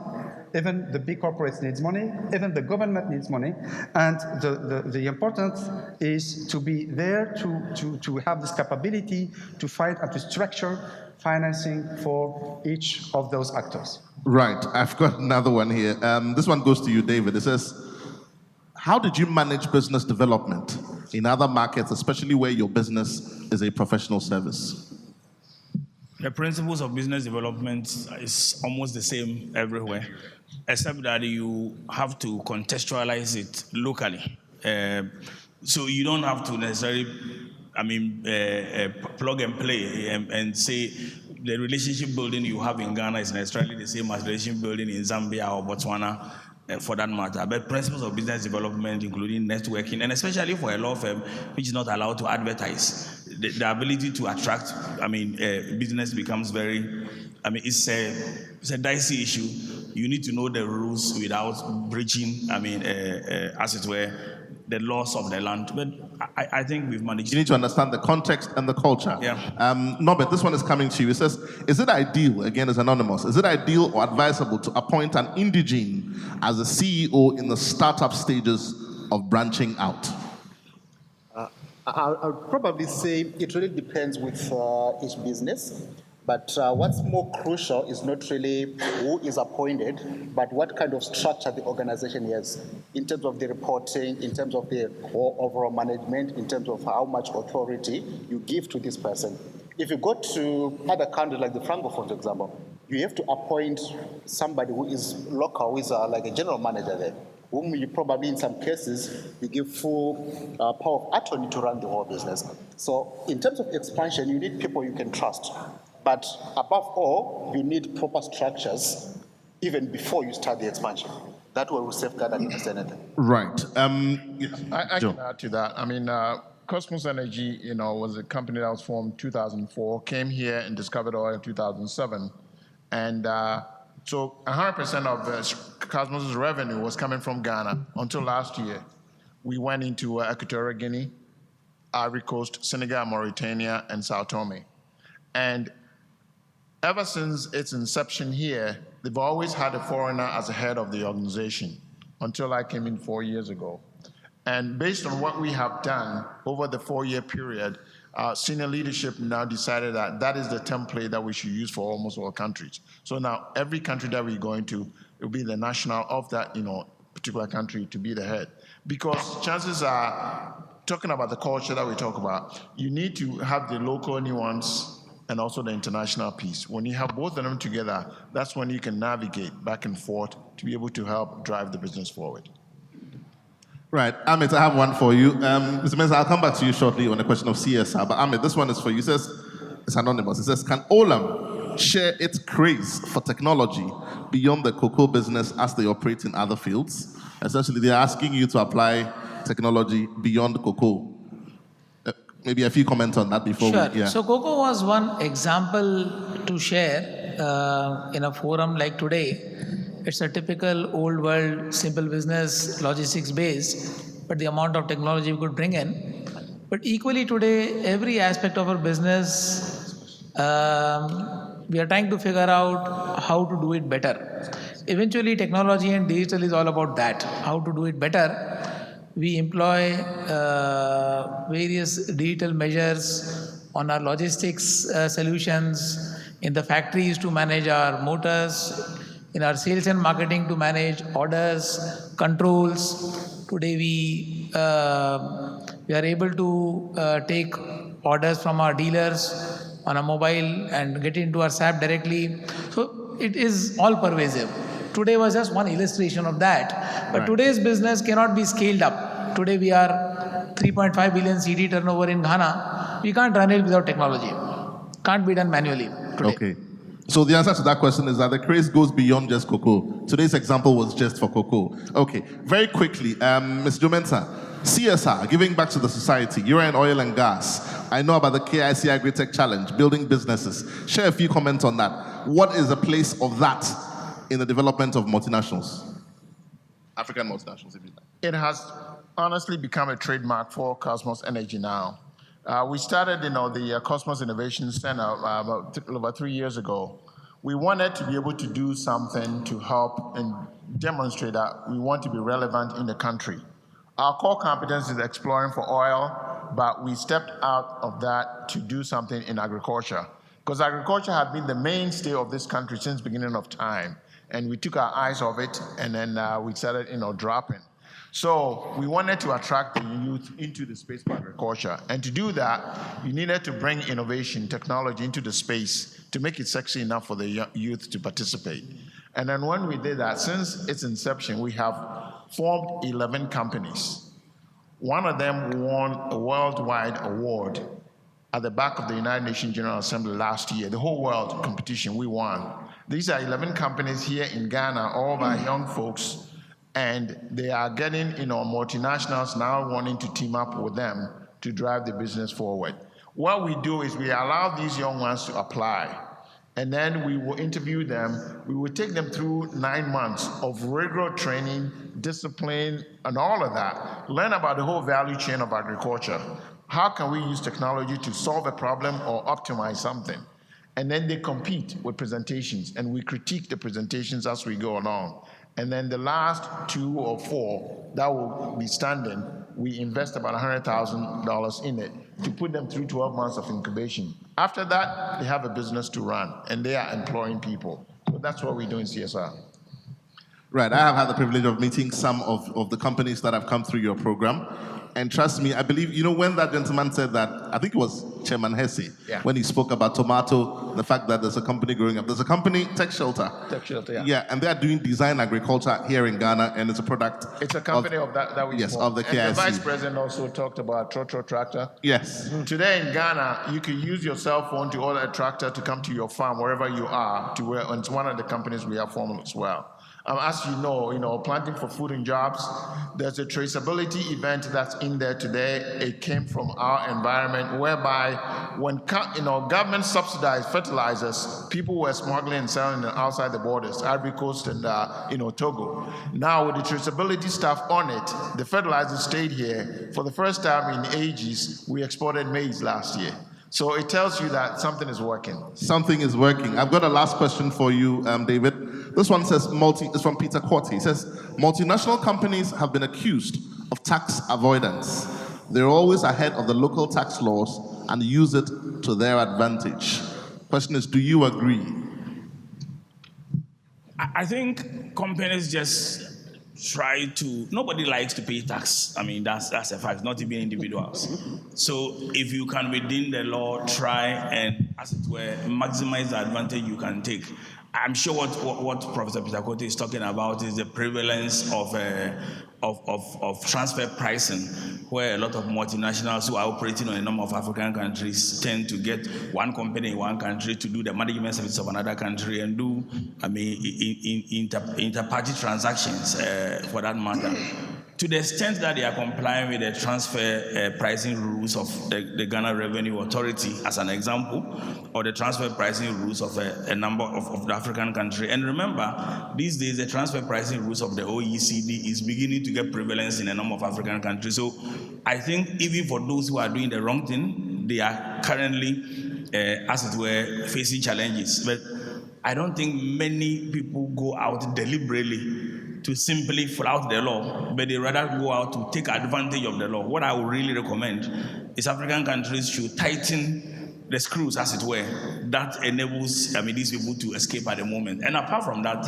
Even the big corporates needs money, even the government needs money, and the importance is to be there to have this capability to find and to structure financing for each of those actors. Right, I've got another one here. This one goes to you, David. It says, how did you manage business development in other markets, especially where your business is a professional service? The principles of business development is almost the same everywhere, except that you have to contextualize it locally. So you don't have to necessarily, plug and play and say the relationship building you have in Ghana is necessarily the same as relationship building in Zambia or Botswana, for that matter. But principles of business development, including networking, and especially for a law firm which is not allowed to advertise, the ability to attract, business becomes very, it's a dicey issue. You need to know the rules without breaching, as it were, the laws of the land. But I think we've managed. You need to understand the context and the culture. Yeah. Norbert, this one is coming to you. It says, is it ideal, again as anonymous, is it ideal or advisable to appoint an indigene as a CEO in the startup stages of branching out? I would probably say it really depends with each business. But what's more crucial is not really who is appointed, but what kind of structure the organization has in terms of the reporting, in terms of the overall management, in terms of how much authority you give to this person. If you go to other countries like the Francophone, for example, you have to appoint somebody who is local, who is like a general manager there, whom you probably, in some cases, you give full power of attorney to run the whole business. So in terms of expansion, you need people you can trust. But above all, you need proper structures even before you start the expansion. That way will safeguard against anything. Right. I can add to that. Cosmos Energy, was a company that was formed in 2004, came here and discovered oil in 2007. And so 100% of Cosmos' revenue was coming from Ghana until last year. We went into Equatorial Guinea, Ivory Coast, Senegal, Mauritania, and Sao Tome. And ever since its inception here, they've always had a foreigner as a head of the organization until I came in 4 years ago. And based on what we have done over the 4-year period, senior leadership now decided that that is the template that we should use for almost all countries. So now every country that we go into, it will be the national of that particular country to be the head. Because chances are, talking about the culture that we talk about, you need to have the local nuance and also the international piece. When you have both of them together, that's when you can navigate back and forth to be able to help drive the business forward. Right, Amit, I have one for you. Mr. Mensah, I'll come back to you shortly on the question of CSR, but Amit, this one is for you. It says, it's anonymous. It says, can Olam share its craze for technology beyond the cocoa business as they operate in other fields? Essentially, they're asking you to apply technology beyond cocoa. Maybe a few comments on that before Sure. we... Yeah. So cocoa was one example to share in a forum like today. It's a typical old world, simple business, logistics based, but the amount of technology we could bring in. But equally today, every aspect of our business, we are trying to figure out how to do it better. Eventually, technology and digital is all about that, how to do it better. We employ various digital measures on our logistics solutions, in the factories to manage our motors, in our sales and marketing to manage orders, controls. Today we are able to take orders from our dealers on a mobile and get into our SAP directly. So it is all pervasive. Today was just one illustration of that. But right. Today's business cannot be scaled up. Today we are 3.5 billion CD turnover in Ghana. We can't run it without technology. Can't be done manually. today. Okay. So the answer to that question is that the craze goes beyond just cocoa. Today's example was just for cocoa. Okay. Very quickly, Ms. Jomensa, CSR, giving back to the society. You're in oil and gas. I know about the KIC Agri-Tech Challenge, building businesses. Share a few comments on that. What is the place of that in the development of multinationals? African multinationals, if you like. It has honestly become a trademark for Cosmos Energy now. We started, the Cosmos Innovation Center about 3 years ago. We wanted to be able to do something to help and demonstrate that we want to be relevant in the country. Our core competence is exploring for oil, but we stepped out of that to do something in agriculture. Because agriculture had been the mainstay of this country since the beginning of time. And we took our eyes off it, and then we started, dropping. So we wanted to attract the youth into the space of agriculture. And to do that, you needed to bring innovation, technology into the space to make it sexy enough for the youth to participate. And then when we did that, since its inception, we have formed 11 companies. One of them won a worldwide award at the back of the United Nations General Assembly last year. The whole world competition, we won. These are 11 companies here in Ghana, all by young folks, and they are getting, multinationals now wanting to team up with them to drive the business forward. What we do is we allow these young ones to apply, and then we will interview them. We will take them through 9 months of rigorous training, discipline, and all of that. Learn about the whole value chain of agriculture. How can we use technology to solve a problem or optimize something? And then they compete with presentations, and we critique the presentations as we go along. And then the last 2 or 4 that will be standing, we invest about $100,000 in it to put them through 12 months of incubation. After that, they have a business to run, and they are employing people. So that's what we do in CSR. Right, I have had the privilege of meeting some of the companies that have come through your program. And trust me, I believe, when that gentleman said that, I think it was Chairman Hesse, when he spoke about tomato, the fact that there's a company growing up. There's a company, Tech Shelter. Tech Shelter, yeah. Yeah, and they are doing design agriculture here in Ghana, and it's a product. It's a company of that we yes, formed. of the KIC. And the Vice President also talked about Trotro Tractor. Yes. Today in Ghana, you can use your cell phone to order a tractor to come to your farm, wherever you are, and it's one of the companies we have formed as well. As you know, Planting for Food and Jobs, there's a traceability event that's in there today. It came from our environment, whereby when government subsidized fertilizers, people were smuggling and selling them outside the borders, Ivory Coast and Togo. Now with the traceability stuff on it, the fertilizers stayed here. For the first time in ages, we exported maize last year. So it tells you that something is working. Something is working. I've got a last question for you, David. This one says, it's from Peter Corti. He says, multinational companies have been accused of tax avoidance. They're always ahead of the local tax laws and use it to their advantage. Question is, do you agree? I think companies just nobody likes to pay tax. That's a fact, not even individuals. So if you can, within the law, try and, as it were, maximize the advantage you can take. I'm sure what Professor Peter Kote is talking about is the prevalence of transfer pricing, where a lot of multinationals who are operating on a number of African countries tend to get one company in one country to do the management service of another country and do, inter-party transactions for that matter. To the extent that they are complying with the transfer pricing rules of the Ghana Revenue Authority, as an example, or the transfer pricing rules of a number of the African countries. And remember, these days the transfer pricing rules of the OECD is beginning to get prevalence in a number of African countries. So I think even for those who are doing the wrong thing, they are currently, as it were, facing challenges. But I don't think many people go out deliberately to simply flout the law, but they rather go out to take advantage of the law. What I would really recommend is African countries should tighten the screws, as it were, that enables these people to escape at the moment. And apart from that,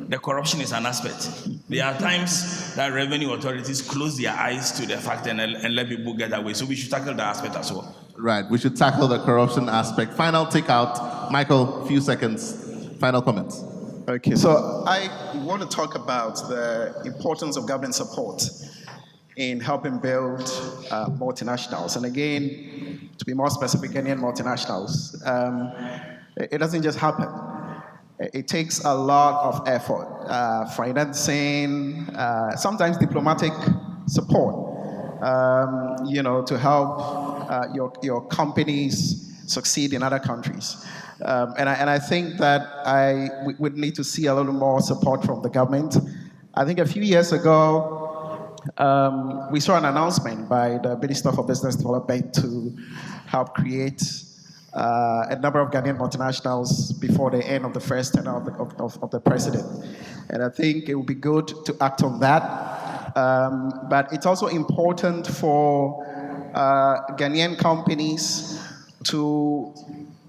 the corruption is an aspect. There are times that revenue authorities close their eyes to the fact and let people get away. So we should tackle that aspect as well. Right, we should tackle the corruption aspect. Final takeout. Michael, few seconds. Final comments. Okay, so I want to talk about the importance of government support in helping build multinationals. And again, to be more specific, Ghanaian multinationals. It doesn't just happen. It takes a lot of effort, financing, sometimes diplomatic support, to help your companies succeed in other countries. And I think that we would need to see a little more support from the government. I think a few years ago, we saw an announcement by the Minister for Business Development to help create a number of Ghanaian multinationals before the end of the first tenure of the president. And I think it would be good to act on that. But it's also important for Ghanaian companies to,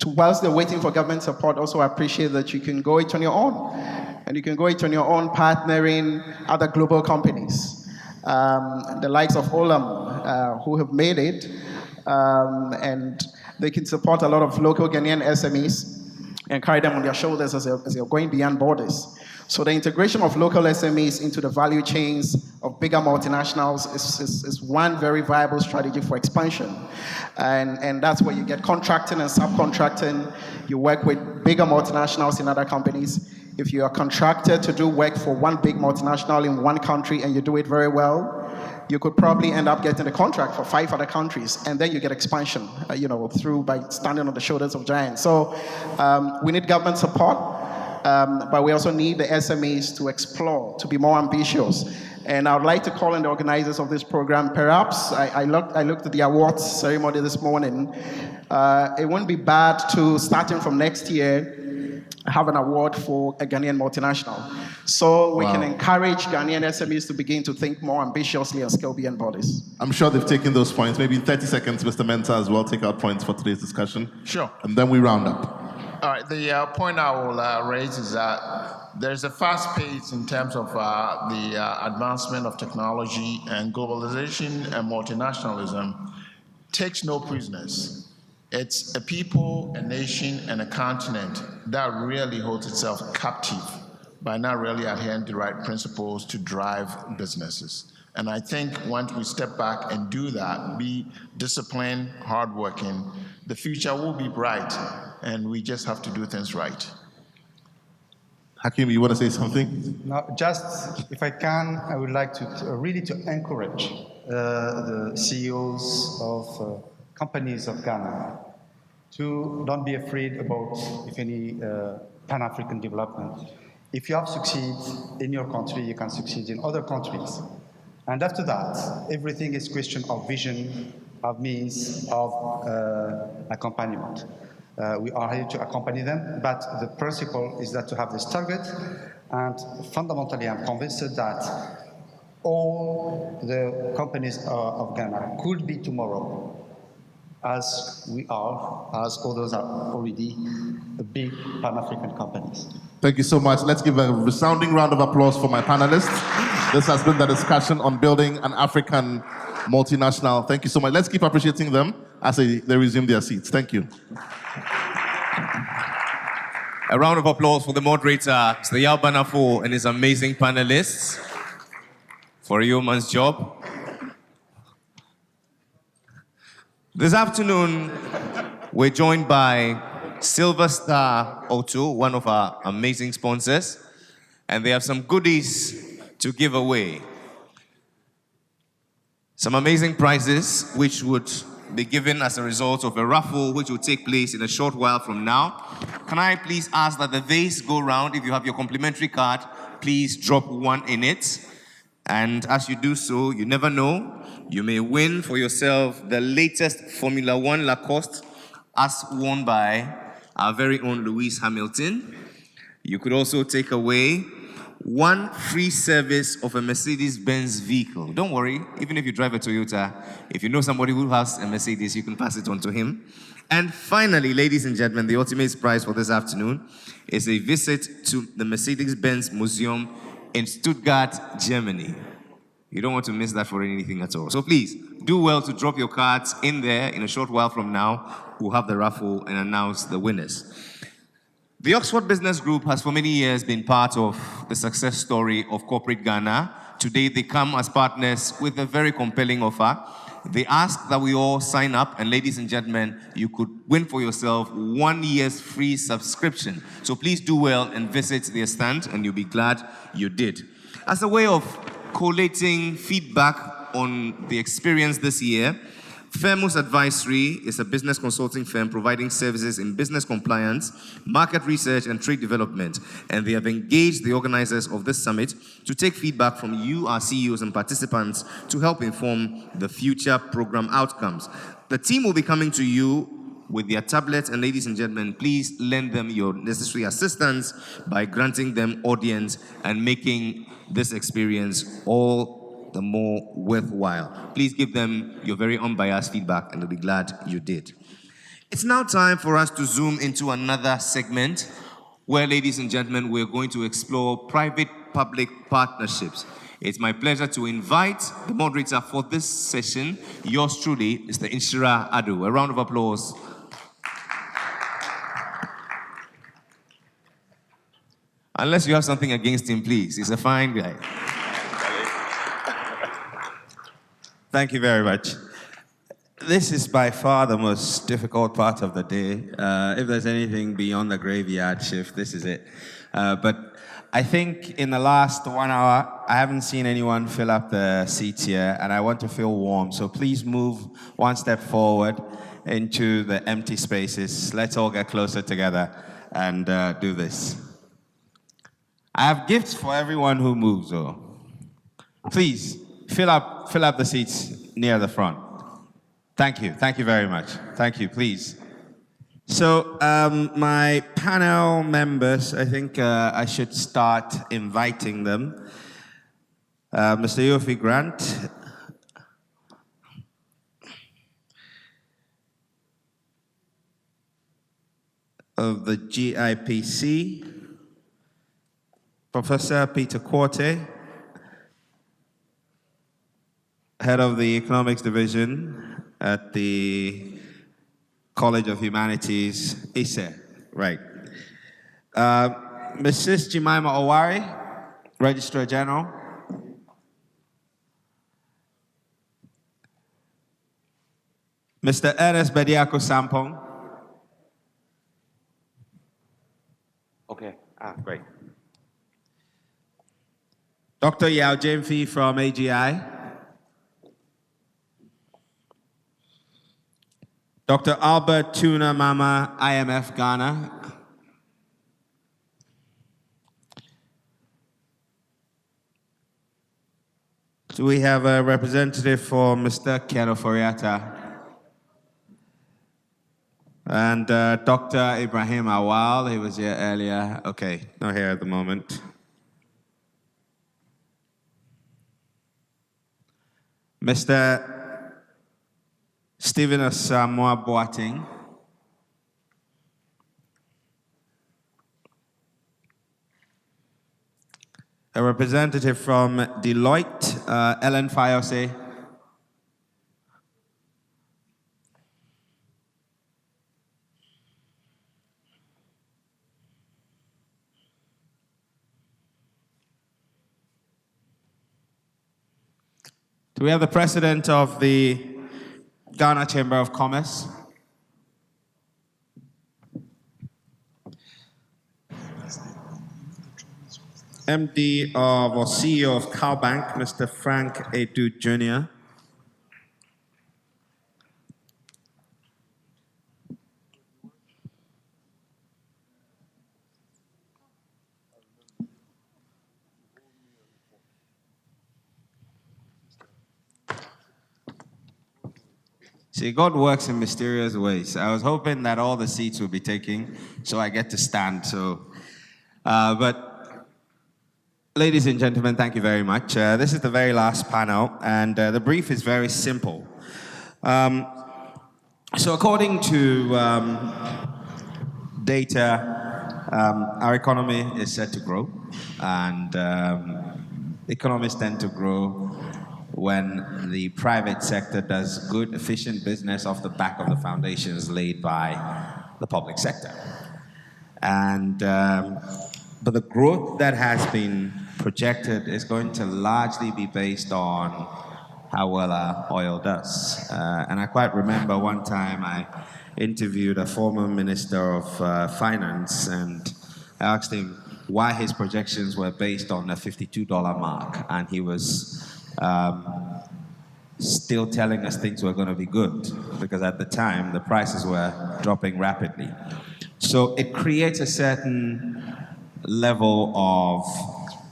whilst they're waiting for government support, also appreciate that you can go it on your own. And you can go it on your own, partnering other global companies. The likes of Olam, who have made it, and they can support a lot of local Ghanaian SMEs and carry them on their shoulders as they're going beyond borders. So the integration of local SMEs into the value chains of bigger multinationals is one very viable strategy for expansion. And that's where you get contracting and subcontracting. You work with bigger multinationals in other companies. If you are contracted to do work for one big multinational in one country and you do it very well, you could probably end up getting a contract for 5 other countries, and then you get expansion, through by standing on the shoulders of giants. So we need government support, but we also need the SMEs to explore, to be more ambitious. And I would like to call on the organizers of this program. Perhaps I looked at the awards ceremony this morning. It wouldn't be bad to, starting from next year, have an award for a Ghanaian multinational. So we can encourage Ghanaian SMEs to begin to think more ambitiously and scale beyond borders. I'm sure they've taken those points. Maybe in 30 seconds, Mr. Mensah as well, take out points for today's discussion. Sure. And then we round up. All right, the point I will raise is that there's a fast pace in terms of the advancement of technology, and globalization and multinationalism takes no prisoners. It's a people, a nation, and a continent that really holds itself captive by not really adhering to the right principles to drive businesses. And I think once we step back and do that, be disciplined, hardworking, the future will be bright, and we just have to do things right. Hakim, you want to say something? Now, just if I can, I would like to really encourage the CEOs of companies of Ghana to don't be afraid about, if any, Pan-African development. If you have succeeded in your country, you can succeed in other countries. And after that, everything is question of vision, of means, of accompaniment. We are here to accompany them, but the principle is that to have this target, and fundamentally I'm convinced that all the companies of Ghana could be tomorrow, as we are, as others are already, the big Pan-African companies. Thank you so much. Let's give a resounding round of applause for my panelists. This has been the discussion on building an African multinational. Thank you so much. Let's keep appreciating them as they resume their seats. Thank you. A round of applause for the moderator, Mr. Day1 Panel3 and his amazing panelists for a yeoman's job. This afternoon, we're joined by Silver Star O2, one of our amazing sponsors, and they have some goodies to give away. Some amazing prizes which would be given as a result of a raffle which will take place in a short while from now. Can I please ask that the vase go round? If you have your complimentary card, please drop one in it. And as you do so, you never know, you may win for yourself the latest Formula One Lacoste as worn by our very own Lewis Hamilton. You could also take away one free service of a Mercedes-Benz vehicle. Don't worry, even if you drive a Toyota, if you know somebody who has a Mercedes, you can pass it on to him. And finally, ladies and gentlemen, the ultimate prize for this afternoon is a visit to the Mercedes-Benz Museum in Stuttgart, Germany. You don't want to miss that for anything at all. So please, do well to drop your cards in there. In a short while from now, we'll have the raffle and announce the winners. The Oxford Business Group has for many years been part of the success story of corporate Ghana Today, they come as partners with a very compelling offer. They ask that we all sign up, and ladies and gentlemen, you could win for yourself 1 year's free subscription. So please do well and visit their stand, and you'll be glad you did. As a way of collating feedback on the experience this year, Firmus Advisory is a business consulting firm providing services in business compliance, market research, and trade development. And they have engaged the organizers of this summit to take feedback from you, our CEOs and participants, to help inform the future program outcomes. The team will be coming to you with their tablets, and ladies and gentlemen, please lend them your necessary assistance by granting them audience and making this experience all the more worthwhile. Please give them your very unbiased feedback, and they'll be glad you did. It's now time for us to zoom into another segment where, ladies and gentlemen, we're going to explore private-public partnerships. It's my pleasure to invite the moderator for this session, yours truly, Mr. Inshira Adu. A round of applause. Unless you have something against him, please. He's a fine guy. Thank you very much. This is by far the most difficult part of the day. If there's anything beyond the graveyard shift, this is it. But I think in the last 1 hour, I haven't seen anyone fill up the seats here, and I want to feel warm. So please move one step forward into the empty spaces. Let's all get closer together and do this. I have gifts for everyone who moves, though. Please, fill up the seats near the front. Thank you very much. Thank you, please. So my panel members, I think I should start inviting them. Mr. Yofi Grant. Of the GIPC. Professor Peter Korte, Head of the Economics Division at the College of Humanities, ISE, right. Mrs. Jemima Owari, Registrar General. Mr. Ernest Bediako Sampong. Okay, great. Dr. Yao Jemfi from AGI. Dr. Albert Tuna Mama, IMF Ghana. Do we have a representative for Mr. Keno Foriata? And Dr. Ibrahim Awal, he was here earlier. Okay, not here at the moment. Mr. Stephen Asamoah Boateng. A representative from Deloitte, Ellen Fayose. Do we have the president of the Ghana Chamber of Commerce? MD of or CEO of CalBank, Mr. Frank Edu Jr. See, God works in mysterious ways. I was hoping that all the seats would be taken, so I get to stand. But ladies and gentlemen, thank you very much. This is the very last panel, and the brief is very simple. So according to data, our economy is set to grow, and economies tend to grow when the private sector does good, efficient business off the back of the foundations laid by the public sector. And but the growth that has been projected is going to largely be based on how well our oil does. And I quite remember one time I interviewed a former minister of finance, and I asked him why his projections were based on the $52 mark, and he was still telling us things were going to be good, because at the time the prices were dropping rapidly. So it creates a certain level of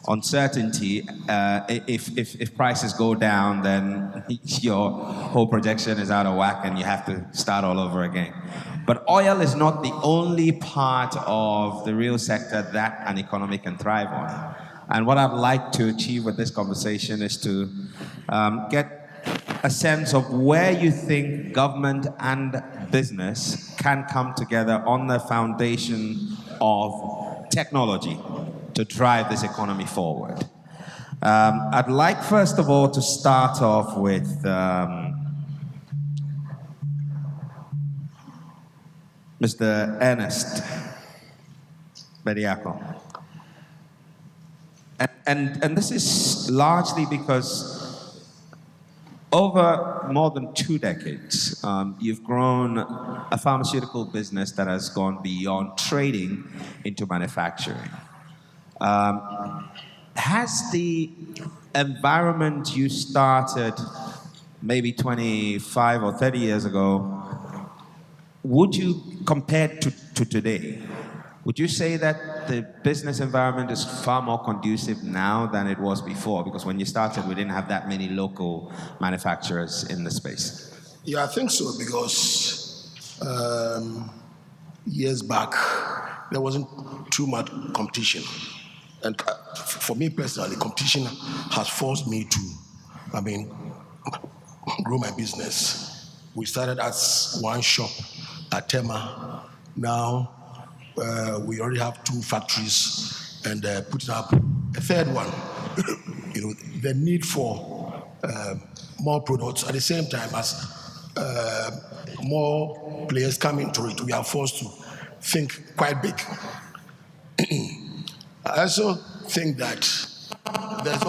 uncertainty. If prices go down, then your whole projection is out of whack and you have to start all over again. But oil is not the only part of the real sector that an economy can thrive on. And what I'd like to achieve with this conversation is to get a sense of where you think government and business can come together on the foundation of technology to drive this economy forward. I'd like, first of all, to start off with Mr. Ernest Bediako. And this is largely because over more than 2 decades, you've grown a pharmaceutical business that has gone beyond trading into manufacturing. Has the environment you started maybe 25 or 30 years ago, would you compare to today? Would you say that the business environment is far more conducive now than it was before? Because when you started, we didn't have that many local manufacturers in the space. Yeah, I think so, because years back, there wasn't too much competition. And for me personally, competition has forced me to, grow my business. We started as one shop at Tema. Now, we already have 2 factories and putting up a third one. The need for more products at the same time as more players come into it, we are forced to think quite big. I also think that there's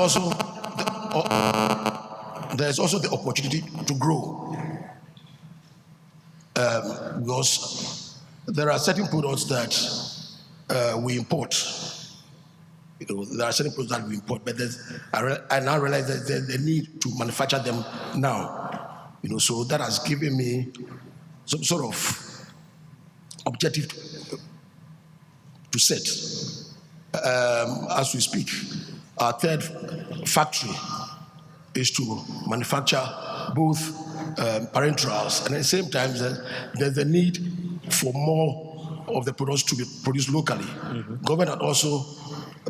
also the opportunity to grow, because there are certain products that we import. There are certain products that we import, but I now realize that there's the need to manufacture them now. So that has given me some sort of objective to set. As we speak, our third factory is to manufacture both parenterals, and at the same time, there's the need for more of the products to be produced locally. Mm-hmm. Government had also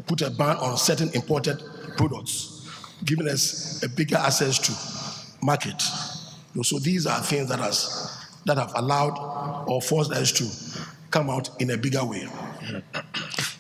put a ban on certain imported products, giving us a bigger access to market. So these are things that have allowed or forced us to come out in a bigger way.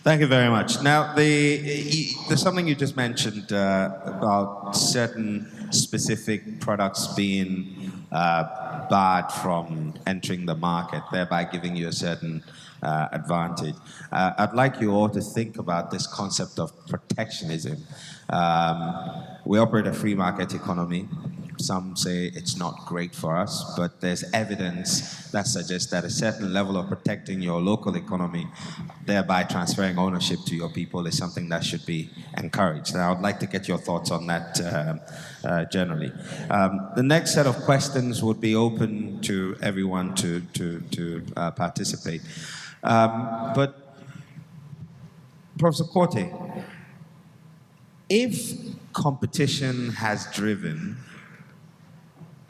Thank you very much. Now, there's something you just mentioned about certain specific products being barred from entering the market, thereby giving you a certain advantage. I'd like you all to think about this concept of protectionism. We operate a free market economy. Some say it's not great for us, but there's evidence that suggests that a certain level of protecting your local economy, thereby transferring ownership to your people, is something that should be encouraged. And I would like to get your thoughts on that generally. The next set of questions would be open to everyone to participate. But Professor Korte, if competition has driven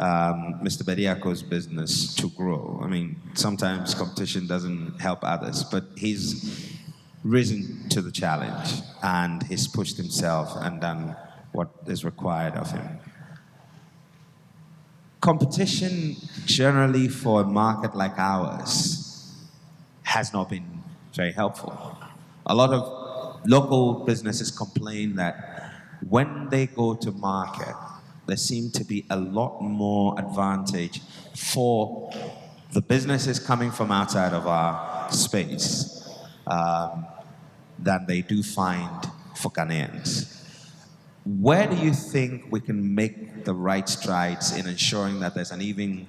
Mr. Bediako's business to grow. Sometimes competition doesn't help others, but he's risen to the challenge and he's pushed himself and done what is required of him. Competition generally for a market like ours has not been very helpful. A lot of local businesses complain that when they go to market, there seems to be a lot more advantage for the businesses coming from outside of our space than they do find for Ghanaians. Where do you think we can make the right strides in ensuring that there's an even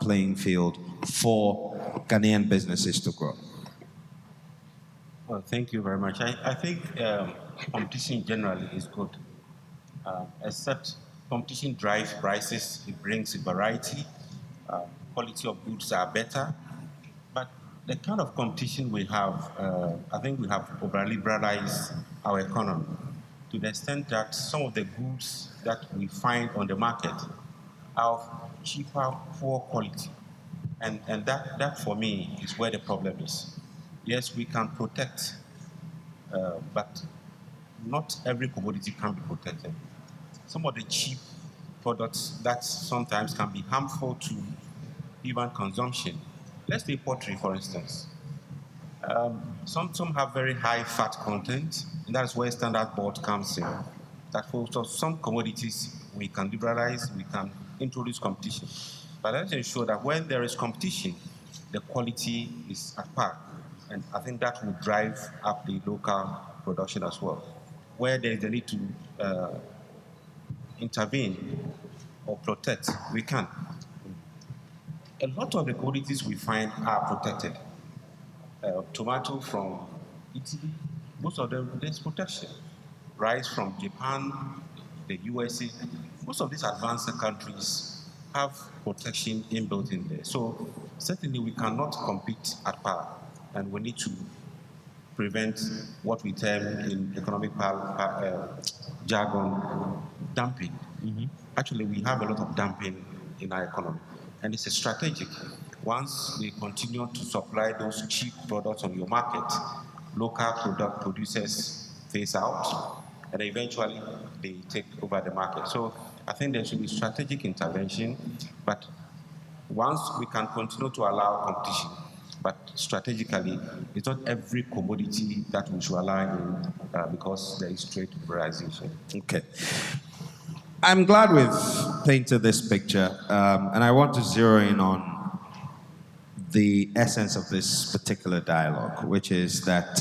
playing field for Ghanaian businesses to grow? Well, thank you very much. I think competition generally is good, except competition drives prices, it brings a variety, quality of goods are better, but the kind of competition we have, I think we have over-liberalized our economy to the extent that some of the goods that we find on the market are of cheaper, poor quality. And that for me is where the problem is. Yes, we can protect, but not every commodity can be protected. Some of the cheap products that sometimes can be harmful to human consumption. Let's take poultry, for instance. Some have very high fat content, and that's where Standard Board comes in. That for some commodities we can liberalize, we can introduce competition. But let's ensure that when there is competition, the quality is at par. And I think that will drive up the local production as well. Where there is a need to intervene or protect, we can. A lot of the commodities we find are protected. Tomato from Italy, most of them, there's protection. Rice from Japan, the USA, most of these advanced countries have protection inbuilt in there. So certainly we cannot compete at par, and we need to prevent what we term in economic jargon, dumping. Actually, we have a lot of dumping in our economy, and it's a strategic. Once we continue to supply those cheap products on your market, local product producers phase out, and eventually they take over the market. So I think there should be strategic intervention, but once we can continue to allow competition, but strategically, it's not every commodity that we should allow in because there is trade liberalization. Okay. I'm glad we've painted this picture, and I want to zero in on the essence of this particular dialogue, which is that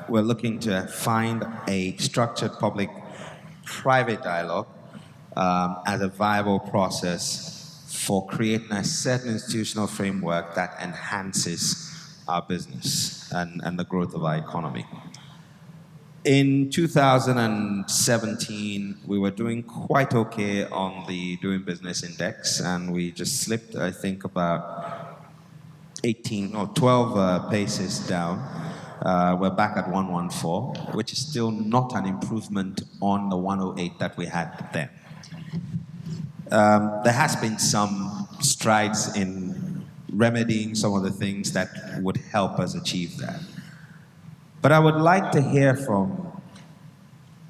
we're looking to find a structured public-private dialogue as a viable process for creating a certain institutional framework that enhances our business and the growth of our economy. In 2017, we were doing quite okay on the Doing Business Index, and we just slipped, I think, about 18 or 12 paces down. We're back at 114, which is still not an improvement on the 108 that we had then. There has been some strides in remedying some of the things that would help us achieve that. But I would like to hear from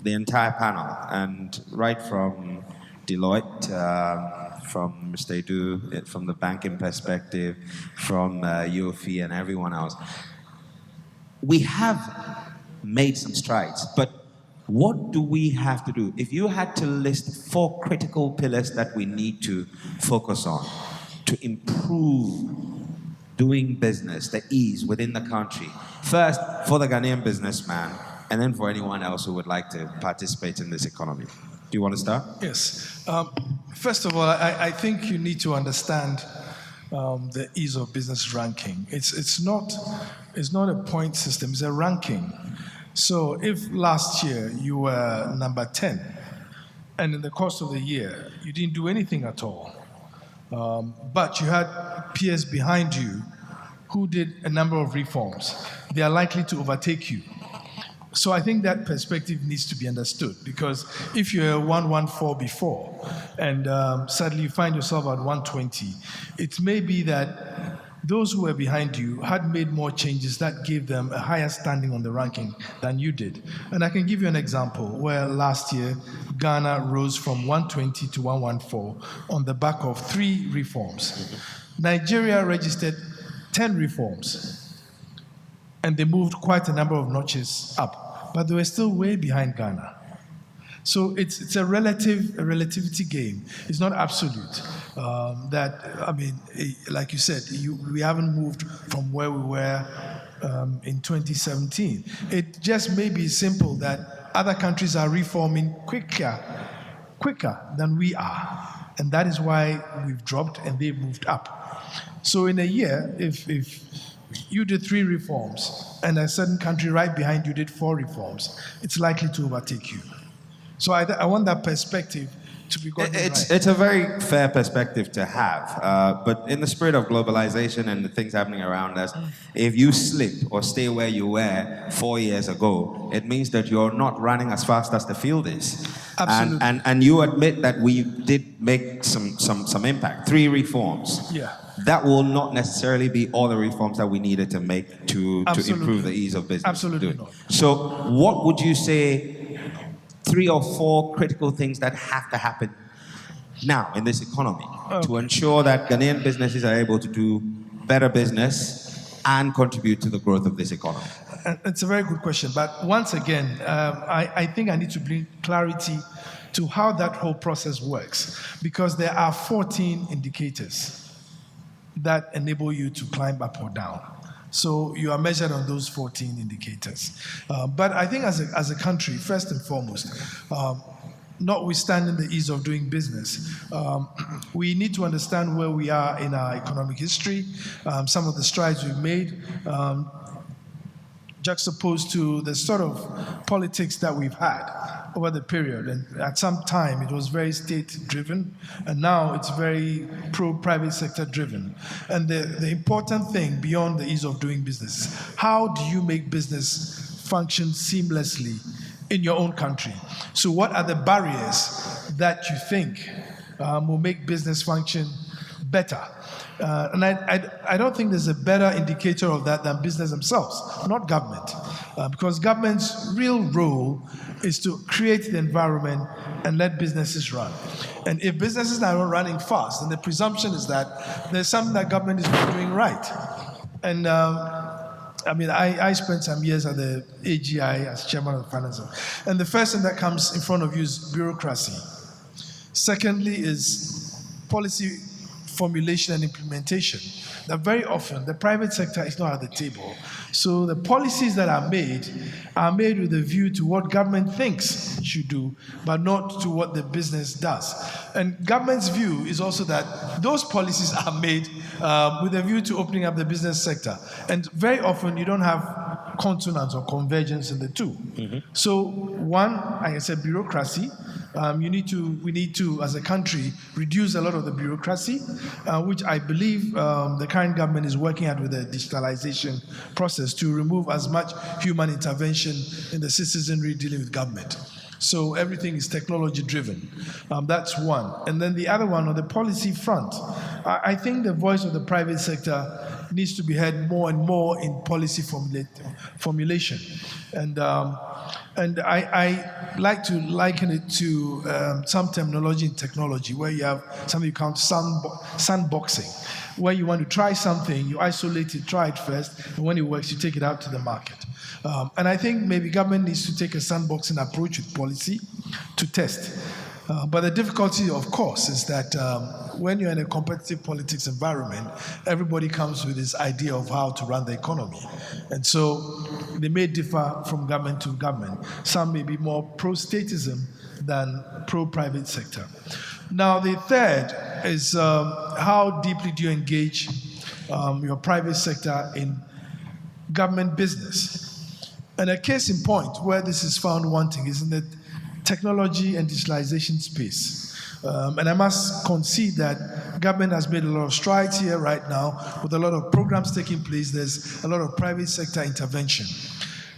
the entire panel, and right from Deloitte, from Mr. Edu, from the banking perspective, from UOFI and everyone else. We have made some strides, but what do we have to do? If you had to list 4 critical pillars that we need to focus on to improve doing business, the ease within the country, first for the Ghanaian businessman, and then for anyone else who would like to participate in this economy. Do you want to start? Yes. First of all, I think you need to understand the ease of business ranking. It's not a point system, it's a ranking. So if last year you were number 10, and in the course of the year you didn't do anything at all, but you had peers behind you who did a number of reforms, they are likely to overtake you. So I think that perspective needs to be understood, because if you're 114 before and suddenly you find yourself at 120, it may be that those who were behind you had made more changes that gave them a higher standing on the ranking than you did. And I can give you an example where last year Ghana rose from 120 to 114 on the back of 3 reforms. Nigeria registered 10 reforms, and they moved quite a number of notches up, but they were still way behind Ghana. So it's a relativity game. It's not absolute. Like you said, we haven't moved from where we were in 2017. It just may be simple that other countries are reforming quicker than we are. And that is why we've dropped and they've moved up. So in a year, if you did 3 reforms and a certain country right behind you did 4 reforms, it's likely to overtake you. So I want that perspective to be gotten right. It's a very fair perspective to have, but in the spirit of globalization and the things happening around us, if you slip or stay where you were 4 years ago, it means that you're not running as fast as the field is. Absolutely. And you admit that we did make some impact, 3 reforms. Yeah. That will not necessarily be all the reforms that we needed to make to improve the ease of business. Absolutely not. So what would you say 3 or 4 critical things that have to happen now in this economy to ensure that Ghanaian businesses are able to do better business and contribute to the growth of this economy? It's a very good question, but once again, I think I need to bring clarity to how that whole process works, because there are 14 indicators that enable you to climb up or down. So you are measured on those 14 indicators. But I think as a country, first and foremost, notwithstanding the ease of doing business, we need to understand where we are in our economic history, some of the strides we've made, juxtaposed to the sort of politics that we've had over the period. And at some time, it was very state-driven, and now it's very pro-private sector-driven. And the important thing beyond the ease of doing business is how do you make business function seamlessly in your own country? So what are the barriers that you think will make business function better? And I don't think there's a better indicator of that than business themselves, not government. Because government's real role is to create the environment and let businesses run. And if businesses are not running fast, then the presumption is that there's something that government is not doing right. And I mean, I spent some years at the AGI as chairman of the finance. And the first thing that comes in front of you is bureaucracy. Secondly is policy formulation and implementation. That very often the private sector is not at the table. So the policies that are made with a view to what government thinks should do, but not to what the business does. And government's view is also that those policies are made with a view to opening up the business sector. And very often you don't have consonance or convergence in the two. Mm-hmm. So one, like I said, bureaucracy. We need to, as a country, reduce a lot of the bureaucracy, which I believe the current government is working at with the digitalization process to remove as much human intervention in the citizenry dealing with government. So everything is technology driven. That's one. And then the other one on the policy front, I think the voice of the private sector needs to be heard more and more in policy formulation. And I like to liken it to some terminology in technology where you have something you call sandboxing, where you want to try something, you isolate it, try it first, and when it works, you take it out to the market. And I think maybe government needs to take a sandboxing approach with policy to test. But the difficulty, of course, is that when you're in a competitive politics environment, everybody comes with this idea of how to run the economy. And so they may differ from government to government. Some may be more pro-statism than pro-private sector. Now, the third is how deeply do you engage your private sector in government business? And a case in point where this is found wanting is in the technology and digitalization space. And I must concede that government has made a lot of strides here right now with a lot of programs taking place. There's a lot of private sector intervention.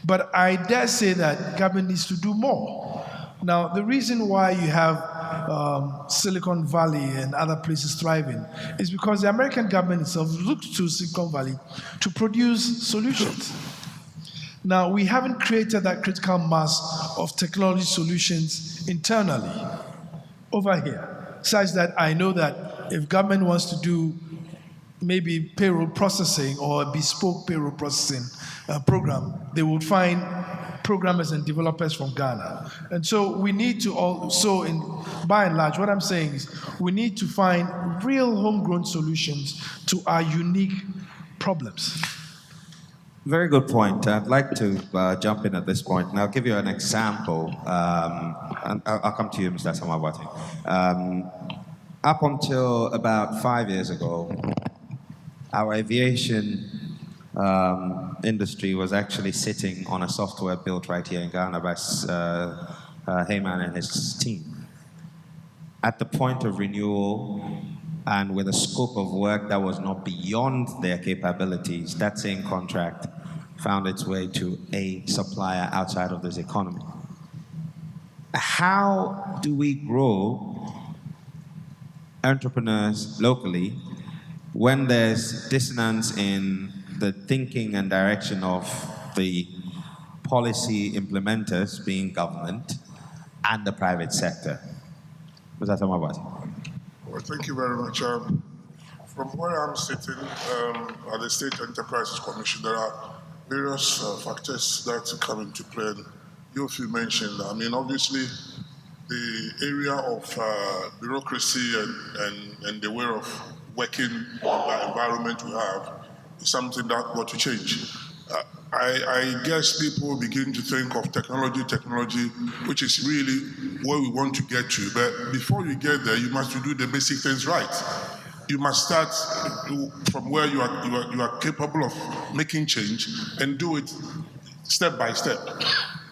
But I dare say that government needs to do more. Now, the reason why you have Silicon Valley and other places thriving is because the American government itself looked to Silicon Valley to produce solutions. Now, we haven't created that critical mass of technology solutions internally over here, such that I know that if government wants to do maybe payroll processing or a bespoke payroll processing program, they would find programmers and developers from Ghana. And so we need to also, by and large, what I'm saying is we need to find real homegrown solutions to our unique problems. Very good point. I'd like to jump in at this point, and I'll give you an example. And I'll come to you, Mr. Samawati. Up until about 5 years ago, our aviation industry was actually sitting on a software built right here in Ghana by Heyman and his team. At the point of renewal, and with a scope of work that was not beyond their capabilities, that same contract found its way to a supplier outside of this economy. How do we grow entrepreneurs locally when there's dissonance in the thinking and direction of the policy implementers, being government, and the private sector? Mr. Samawati. Well, thank you very much. From where I'm sitting at the State Enterprises Commission, there are various factors that come into play. You mentioned, I mean, obviously, the area of bureaucracy and the way of working in the environment we have is something that got to change. I guess people begin to think of technology, which is really where we want to get to. But before you get there, you must do the basic things right. You must start from where you are capable of making change and do it step by step.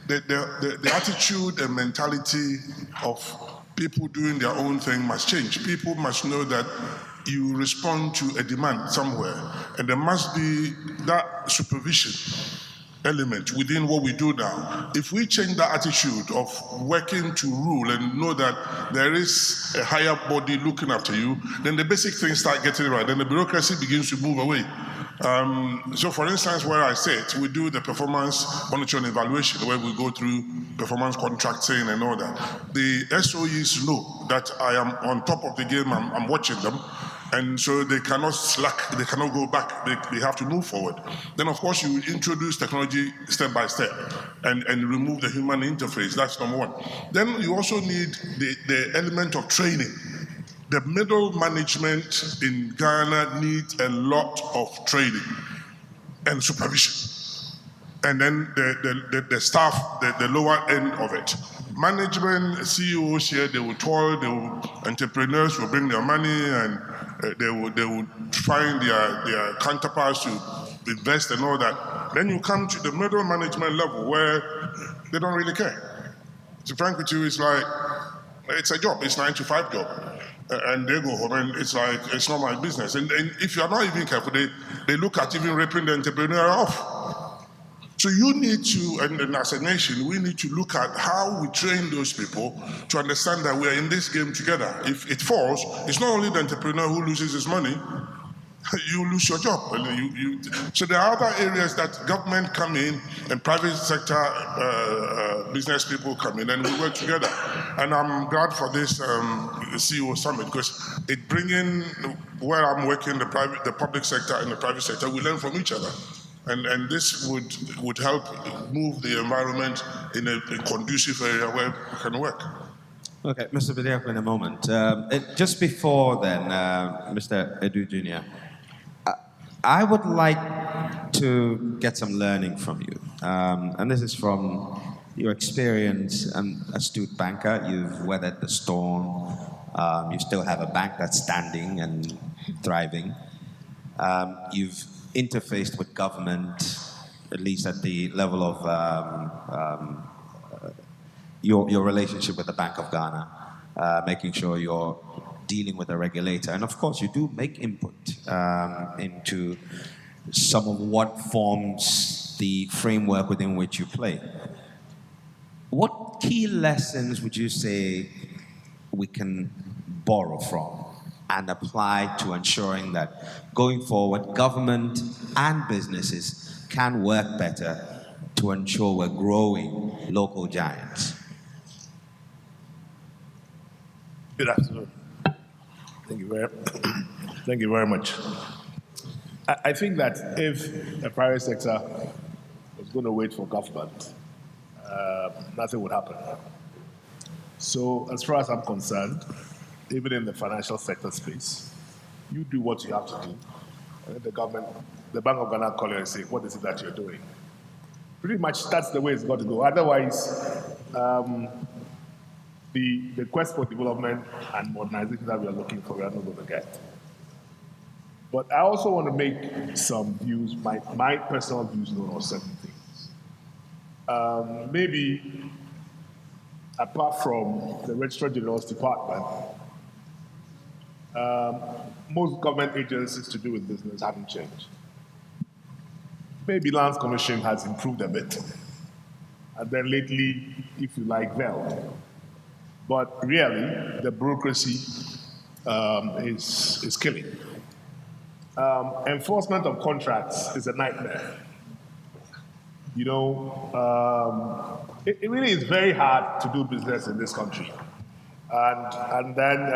The attitude and mentality of people doing their own thing must change. People must know that you respond to a demand somewhere, and there must be that supervision element within what we do now. If we change that attitude of working to rule and know that there is a higher body looking after you, then the basic things start getting right. Then the bureaucracy begins to move away. So for instance, where I sit, we do the performance monitoring and evaluation, where we go through performance contracting and all that. The SOEs know that I am on top of the game, I'm watching them. And so they cannot slack, they cannot go back, they have to move forward. Then of course you introduce technology step by step and remove the human interface, that's number one. Then you also need the element of training. The middle management in Ghana needs a lot of training and supervision. And then the staff, the lower end of it. Management, CEOs here, they will toil, entrepreneurs will bring their money and they will find their counterparts to invest and all that. Then you come to the middle management level where they don't really care. To be frank with you, it's like, it's a job, it's 9 to 5 job. And they go home and it's like, it's not my business. And if you're not even careful, they look at even ripping the entrepreneur off. So you need to, and as a nation, we need to look at how we train those people to understand that we are in this game together. If it falls, it's not only the entrepreneur who loses his money, you lose your job. So there are other areas that government come in and private sector business people come in and we work together. And I'm glad for this CEO summit because it brings in where I'm working, the public sector and the private sector, we learn from each other. And this would help move the environment in a conducive area where we can work. Okay, Mr. Bediako, in a moment. Just before then, Mr. Edu Jr., I would like to get some learning from you. And this is from your experience, an astute banker. You've weathered the storm. You still have a bank that's standing and thriving. You've interfaced with government, at least at the level of your relationship with the Bank of Ghana, making sure you're dealing with a regulator. And of course, you do make input into some of what forms the framework within which you play. What key lessons would you say we can borrow from and apply to ensuring that going forward, government and businesses can work better to ensure we're growing local giants? Good afternoon. Thank you very much. I think that if the private sector was going to wait for government, nothing would happen. So as far as I'm concerned, even in the financial sector space, you do what you have to do, and if the government the Bank of Ghana call you and say, what is it that you're doing? Pretty much that's the way it's got to go. Otherwise, the quest for development and modernization that we are looking for, we are not going to get. But I also want to make some views, my personal views on certain things. Maybe apart from the Registrar General's Department, most government agencies to do with business haven't changed. Maybe Lands Commission has improved a bit. And then lately, if you like, veiled. But really, the bureaucracy is killing. Enforcement of contracts is a nightmare. You know, it really is very hard to do business in this country. And then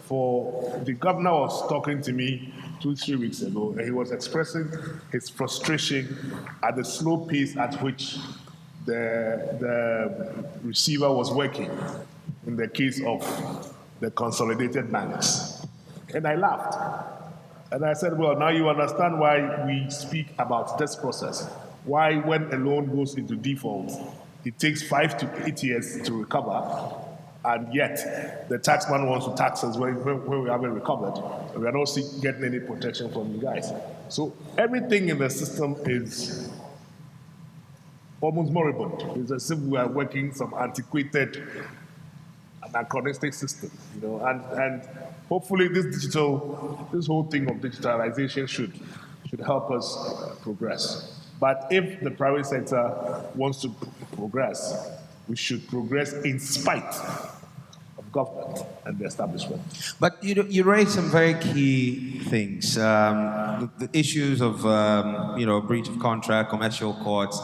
for the governor was talking to me 2-3 weeks ago, and he was expressing his frustration at the slow pace at which the receiver was working in the case of the consolidated banks. And I laughed. And I said, well, now you understand why we speak about this process. Why, when a loan goes into default, it takes 5 to 8 years to recover, and yet the taxman wants to tax us when we haven't recovered, and we are not getting any protection from you guys. So everything in the system is almost moribund. It's as if we are working some antiquated, anachronistic system, you know, and hopefully this whole thing of digitalization should help us progress. But if the private sector wants to progress, we should progress in spite of government and the establishment. But you raised some very key things. The issues of breach of contract, commercial courts.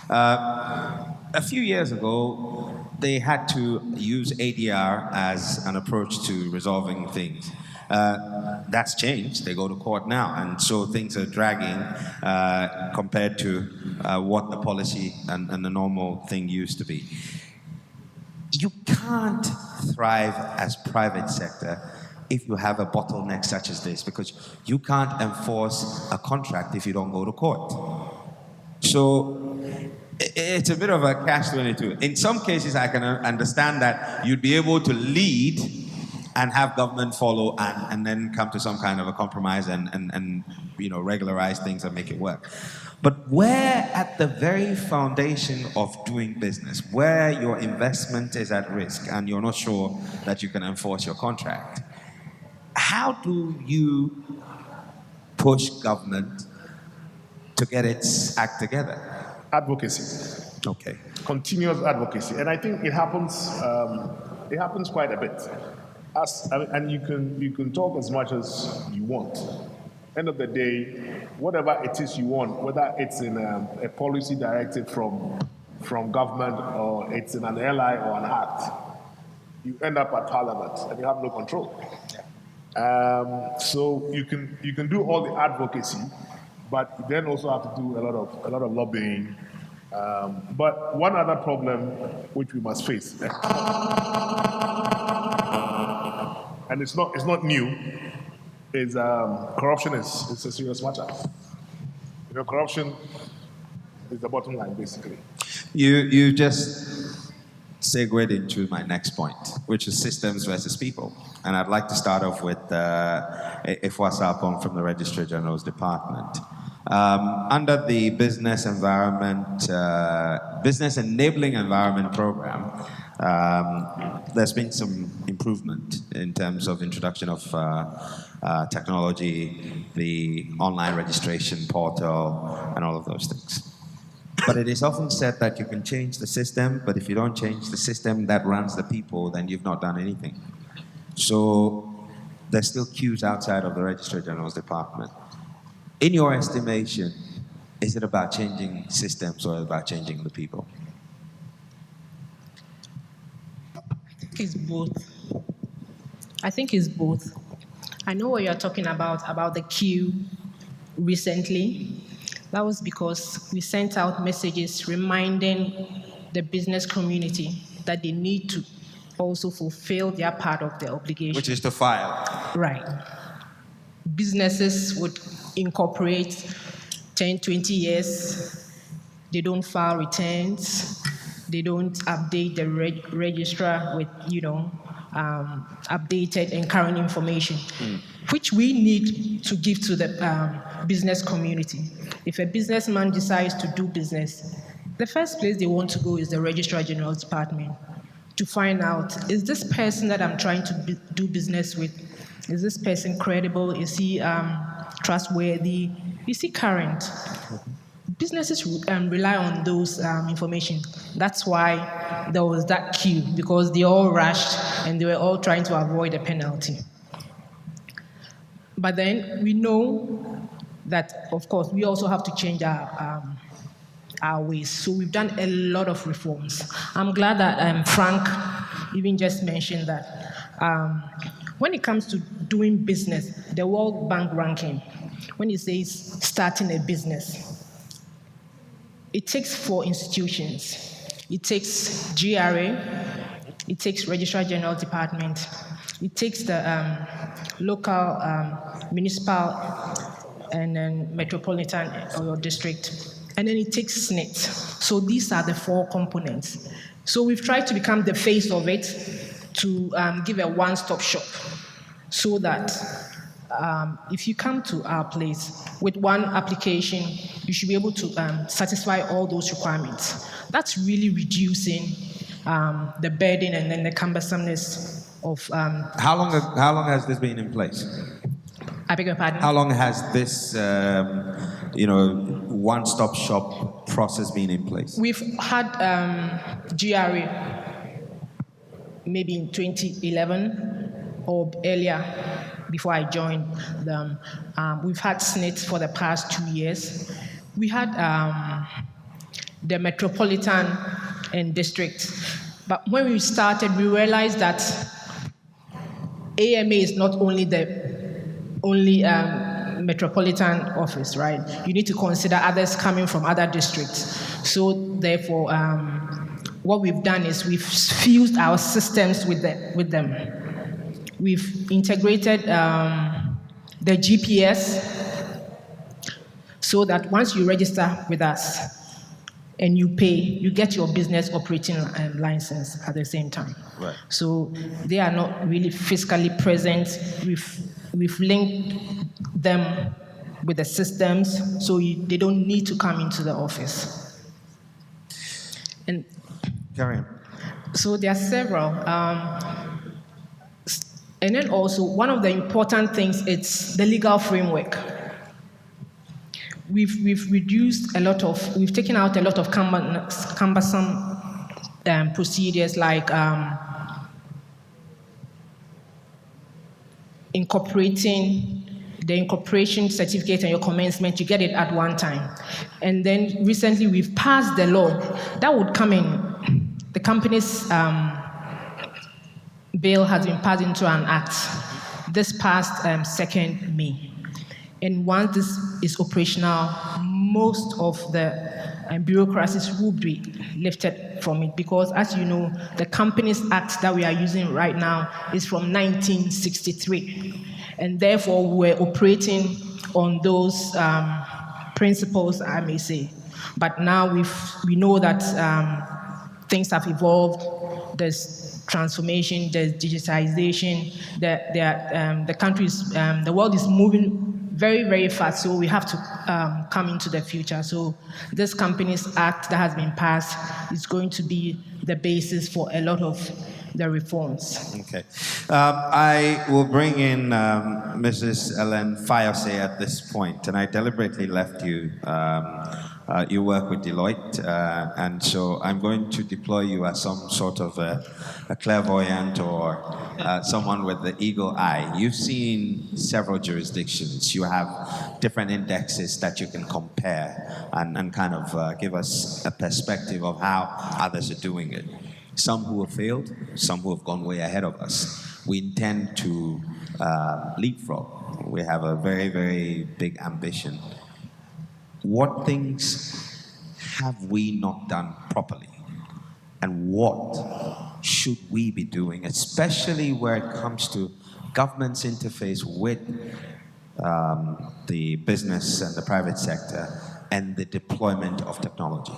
A few years ago, they had to use ADR as an approach to resolving things. That's changed. They go to court now, and so things are dragging compared to what the policy and the normal thing used to be. You can't thrive as private sector if you have a bottleneck such as this, because you can't enforce a contract if you don't go to court. So it's a bit of a catch-22. In some cases, I can understand that you'd be able to lead and have government follow and then come to some kind of a compromise and regularize things and make it work. But where at the very foundation of doing business, where your investment is at risk and you're not sure that you can enforce your contract, how do you push government to get its act together? Advocacy. Okay. Continuous advocacy. And I think it happens quite a bit. And you can talk as much as you want. End of the day, whatever it is you want, whether it's in a policy directive from government or it's in an LI or an act, you end up at Parliament and you have no control. So you can do all the advocacy, but you then also have to do a lot of lobbying. But one other problem which we must face, and it's not new, is corruption is a serious matter. Corruption is the bottom line, basically. You just segued into my next point, which is systems versus people. And I'd like to start off with Ifwa Sarpong from the Registrar General's Department. Under the Business Enabling Environment Program, there's been some improvement in terms of introduction of technology, the online registration portal, and all of those things. But it is often said that you can change the system, but if you don't change the system that runs the people, then you've not done anything. So there's still queues outside of the Registrar General's Department. In your estimation, is it about changing systems or about changing the people? It's both. I think it's both. I know what you're talking about the queue recently. That was because we sent out messages reminding the business community that they need to also fulfill their part of their obligation. Which is to file. Right. businesses would incorporate 10, 20 years. They don't file returns. They don't update the registrar with, updated and current information, which we need to give to the business community. If a businessman decides to do business, the first place they want to go is the Registrar General's Department to find out, is this person that I'm trying to do business with, is this person credible? Is he trustworthy? Is he current? Businesses rely on those information. That's why there was that queue, because they all rushed and they were all trying to avoid a penalty. But then we know that, of course, we also have to change our ways. So we've done a lot of reforms. I'm glad that Frank even just mentioned that when it comes to doing business, the World Bank ranking, when it says starting a business, it takes 4 institutions. It takes GRA, it takes Registrar General Department, it takes the local, municipal, and then metropolitan or district, and then it takes SNIT. So these are the 4 components. So we've tried to become the face of it to give a one-stop shop so that if you come to our place with one application, you should be able to satisfy all those requirements. That's really reducing the burden and then the cumbersomeness of... How long has this been in place? I beg your pardon? How long has this, one-stop shop process been in place? We've had GRA maybe in 2011 or earlier, before I joined them. We've had SNIT for the past 2 years. We had the metropolitan and district. But when we started, we realized that AMA is not only the only metropolitan office, right? You need to consider others coming from other districts. So therefore, what we've done is we've fused our systems with them. We've integrated the GPS so that once you register with us and you pay, you get your business operating license at the same time. Right. So they are not really physically present. We've linked them with the systems, so they don't need to come into the office. And Carry on. so there are several. And then also, one of the important things is the legal framework. We've reduced we've taken out a lot of cumbersome procedures like incorporating the incorporation certificate and your commencement. You get it at one time. And then recently we've passed the law that would come in. The company's bill has been passed into an act this past 2nd May. And once this is operational, most of the bureaucracies will be lifted from it, because as you know, the Companies Act that we are using right now is from 1963. And therefore, we're operating on those principles, I may say. But now we know that things have evolved. There's transformation, there's digitization. The world is moving very, very fast, so we have to come into the future. So this Companies Act that has been passed is going to be the basis for a lot of the reforms. Okay. I will bring in Mrs. Ellen Fayose at this point, and I deliberately left you. You work with Deloitte, and so I'm going to deploy you as some sort of a clairvoyant or someone with the eagle eye. You've seen several jurisdictions. You have different indexes that you can compare and kind of give us a perspective of how others are doing it. Some who have failed, some who have gone way ahead of us. We intend to leapfrog. We have a very, very big ambition. What things have we not done properly? And what should we be doing, especially where it comes to government's interface with the business and the private sector and the deployment of technology?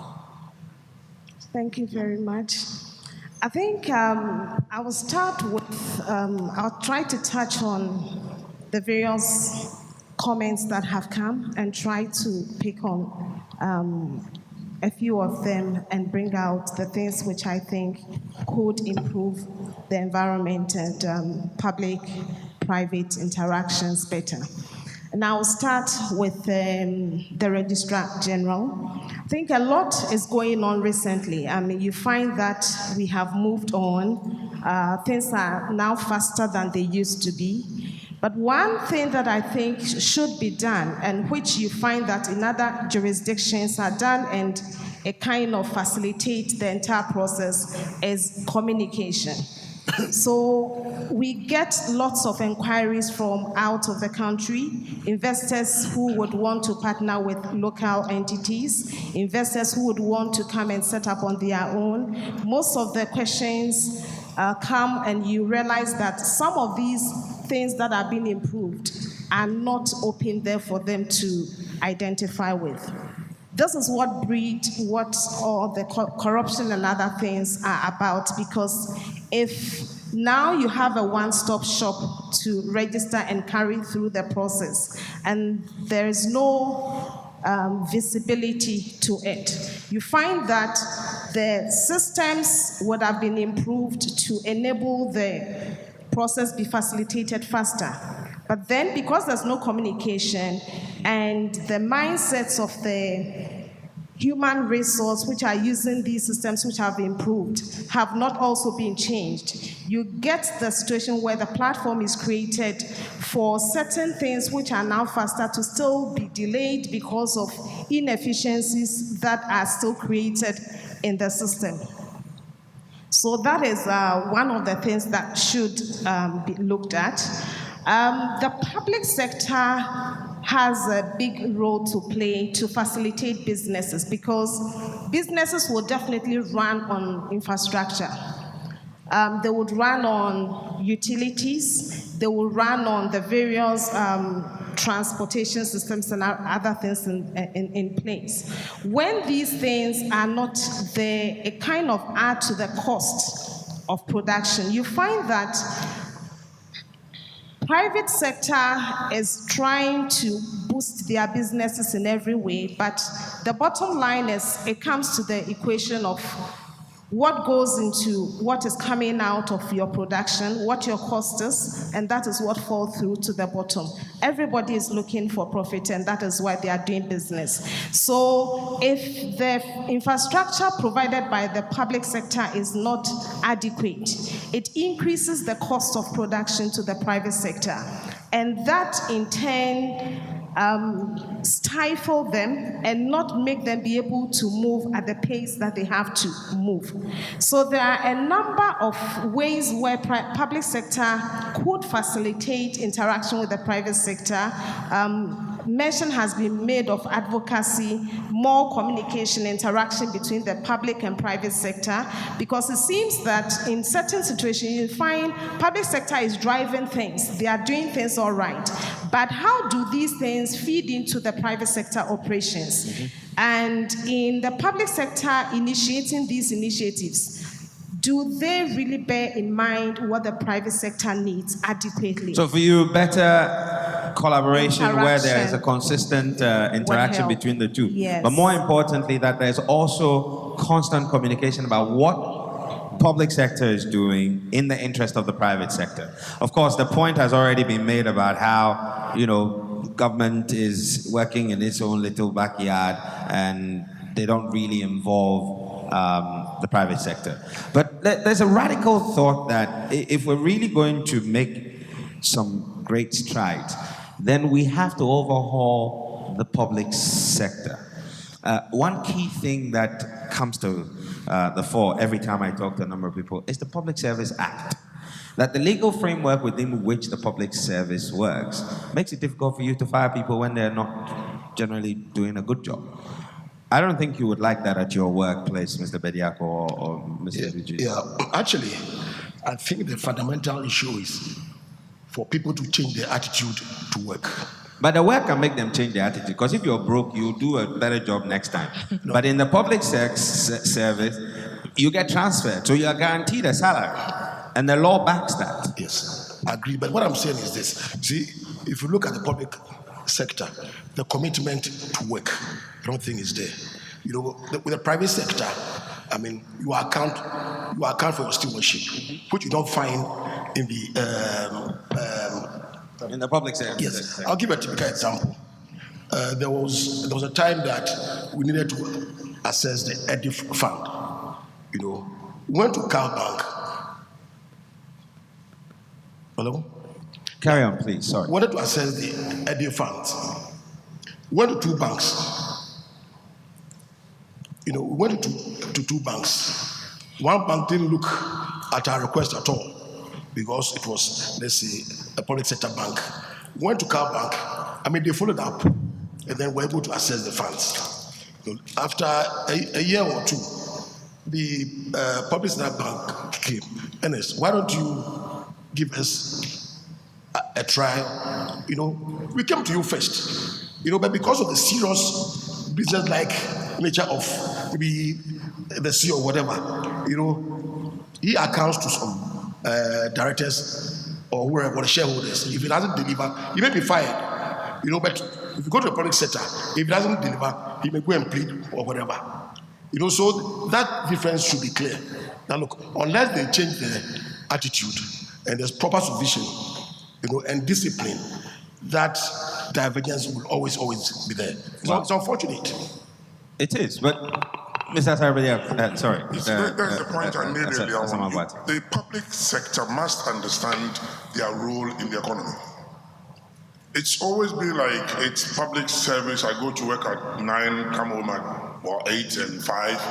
Thank you very much. I think I will start with, I'll try to touch on the various comments that have come and try to pick on a few of them and bring out the things which I think could improve the environment and public-private interactions better. And I'll start with the Registrar General. I think a lot is going on recently. I mean, you find that we have moved on. Things are now faster than they used to be. But one thing that I think should be done, and which you find that in other jurisdictions are done and it kind of facilitates the entire process, is communication. So we get lots of inquiries from out of the country, investors who would want to partner with local entities, investors who would want to come and set up on their own. Most of the questions come and you realize that some of these things that are being improved are not open there for them to identify with. This is what breed what all the corruption and other things are about, because if now you have a one-stop shop to register and carry through the process, and there is no visibility to it, you find that the systems would have been improved to enable the process be facilitated faster. But then, because there's no communication and the mindsets of the human resource which are using these systems which have improved have not also been changed, you get the situation where the platform is created for certain things which are now faster to still be delayed because of inefficiencies that are still created in the system. So that is one of the things that should be looked at. The public sector has a big role to play to facilitate businesses, because businesses will definitely run on infrastructure. They would run on utilities, they will run on the various transportation systems and other things in place. When these things are not there, it kind of adds to the cost of production. You find that private sector is trying to boost their businesses in every way, but the bottom line is it comes to the equation of what goes into what is coming out of your production, what your cost is, and that is what falls through to the bottom. Everybody is looking for profit, and that is why they are doing business. So if the infrastructure provided by the public sector is not adequate, it increases the cost of production to the private sector. And that in turn stifle them and not make them be able to move at the pace that they have to move. So there are a number of ways where public sector could facilitate interaction with the private sector. Mention has been made of advocacy, more communication, interaction between the public and private sector, because it seems that in certain situations you find public sector is driving things, they are doing things all right, but how do these things feed into the private sector operations? Mm-hmm. And in the public sector initiating these initiatives, do they really bear in mind what the private sector needs adequately? So for you, better collaboration where there is a consistent interaction between the two. Yes. But more importantly, that there's also constant communication about what public sector is doing in the interest of the private sector. Of course, the point has already been made about how, government is working in its own little backyard and they don't really involve the private sector. But there's a radical thought that if we're really going to make some great strides, then we have to overhaul the public sector. One key thing that comes to the fore every time I talk to a number of people is the Public Service Act. That the legal framework within which the public service works makes it difficult for you to fire people when they're not generally doing a good job. I don't think you would like that at your workplace, Mr. Bediako or Mr. Vijay. Yeah, actually, I think the fundamental issue is for people to change their attitude to work. But the work can make them change their attitude. Because if you're broke, you'll do a better job next time. But in the public service, you get transferred, so you are guaranteed a salary, and the law backs that. Yes, I agree. But what I'm saying is this: see, if you look at the public sector, the commitment to work, I don't think is there. You know, with the private sector, I mean, you account for your stewardship, which you don't find in the public sector. Yes, I'll give a typical example. There was a time that we needed to assess the EDIF fund. You know, we went to Cal Bank. Hello? Carry on, please. Sorry. We wanted to assess the EDIF funds. We went to two banks. You know, we went to two banks. One bank didn't look at our request at all because it was, let's say, a public sector bank. We went to Cal Bank. I mean, they followed up, and then were able to assess the funds. So after a year or two, the public sector bank came. Ernest, why don't you give us a try? You know, we came to you first. You know, but because of the serious business-like nature of maybe the CEO or whatever, you know, he accounts to some directors or whoever, or the shareholders. If he doesn't deliver, he may be fired. You know, but if you go to the public sector, if he doesn't deliver, he may go and plead or whatever. You know, so that difference should be clear. Now look, unless they change their attitude and there's proper supervision, you know, and discipline, that divergence will always be there. It's unfortunate. It is, but Mr. Sarabia, sorry. That's the point I made earlier on. The public sector must understand their role in the economy. It's always been like it's public service. I go to work at 9, come home at 8 and 5,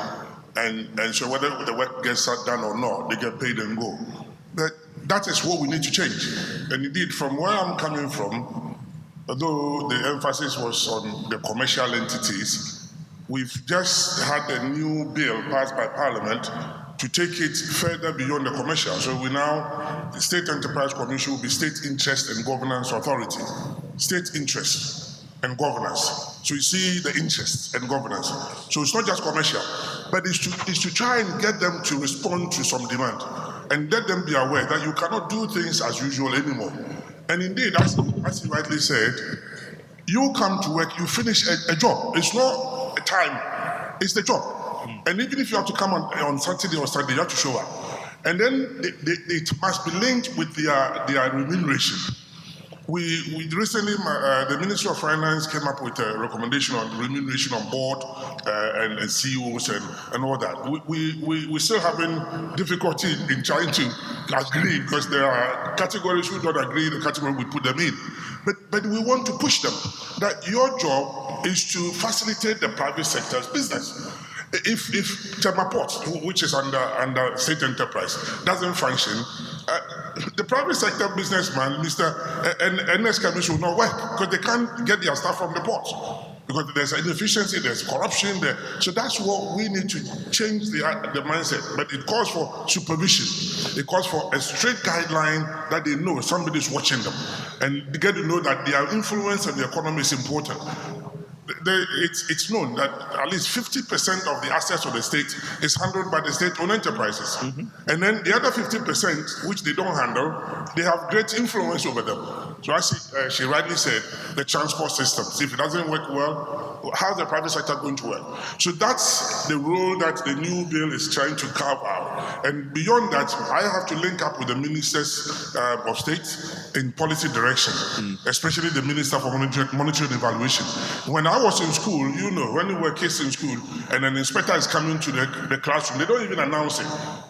and so whether the work gets done or not, they get paid and go. But that is what we need to change. And indeed, from where I'm coming from, although the emphasis was on the commercial entities, we've just had a new bill passed by Parliament to take it further beyond the commercial. So the State Enterprise Commission will be State Interest and Governance Authority. State interest and governance. So you see the interest and governance. So it's not just commercial, but it's to try and get them to respond to some demand and let them be aware that you cannot do things as usual anymore. And indeed, as he rightly said, you come to work, you finish a job. It's not a time, it's the job. And even if you have to come on Saturday or Sunday, you have to show up. And then it must be linked with their remuneration. We recently, the Ministry of Finance came up with a recommendation on remuneration on board and CEOs and all that. We're still having difficulty in trying to agree because there are categories who don't agree the category we put them in. But we want to push them that your job is to facilitate the private sector's business. If Temaport, which is under state enterprise, doesn't function, the private sector businessman, Mr. NS Commission will not work because they can't get their stuff from the port. Because there's inefficiency, there's corruption there. So that's what we need to change the mindset. But it calls for supervision. It calls for a straight guideline that they know somebody's watching them. And they get to know that their influence on the economy is important. It's known that at least 50% of the assets of the state is handled by the state-owned enterprises. Mm-hmm. And then the other 50%, which they don't handle, they have great influence over them. So as she rightly said, the transport systems, if it doesn't work well, how's the private sector going to work? So that's the role that the new bill is trying to carve out. And beyond that, I have to link up with the ministers of state in policy direction, especially the Minister for Monitoring and Evaluation. When I was in school, you know, when we were kids in school, and an inspector is coming to the classroom, they don't even announce it.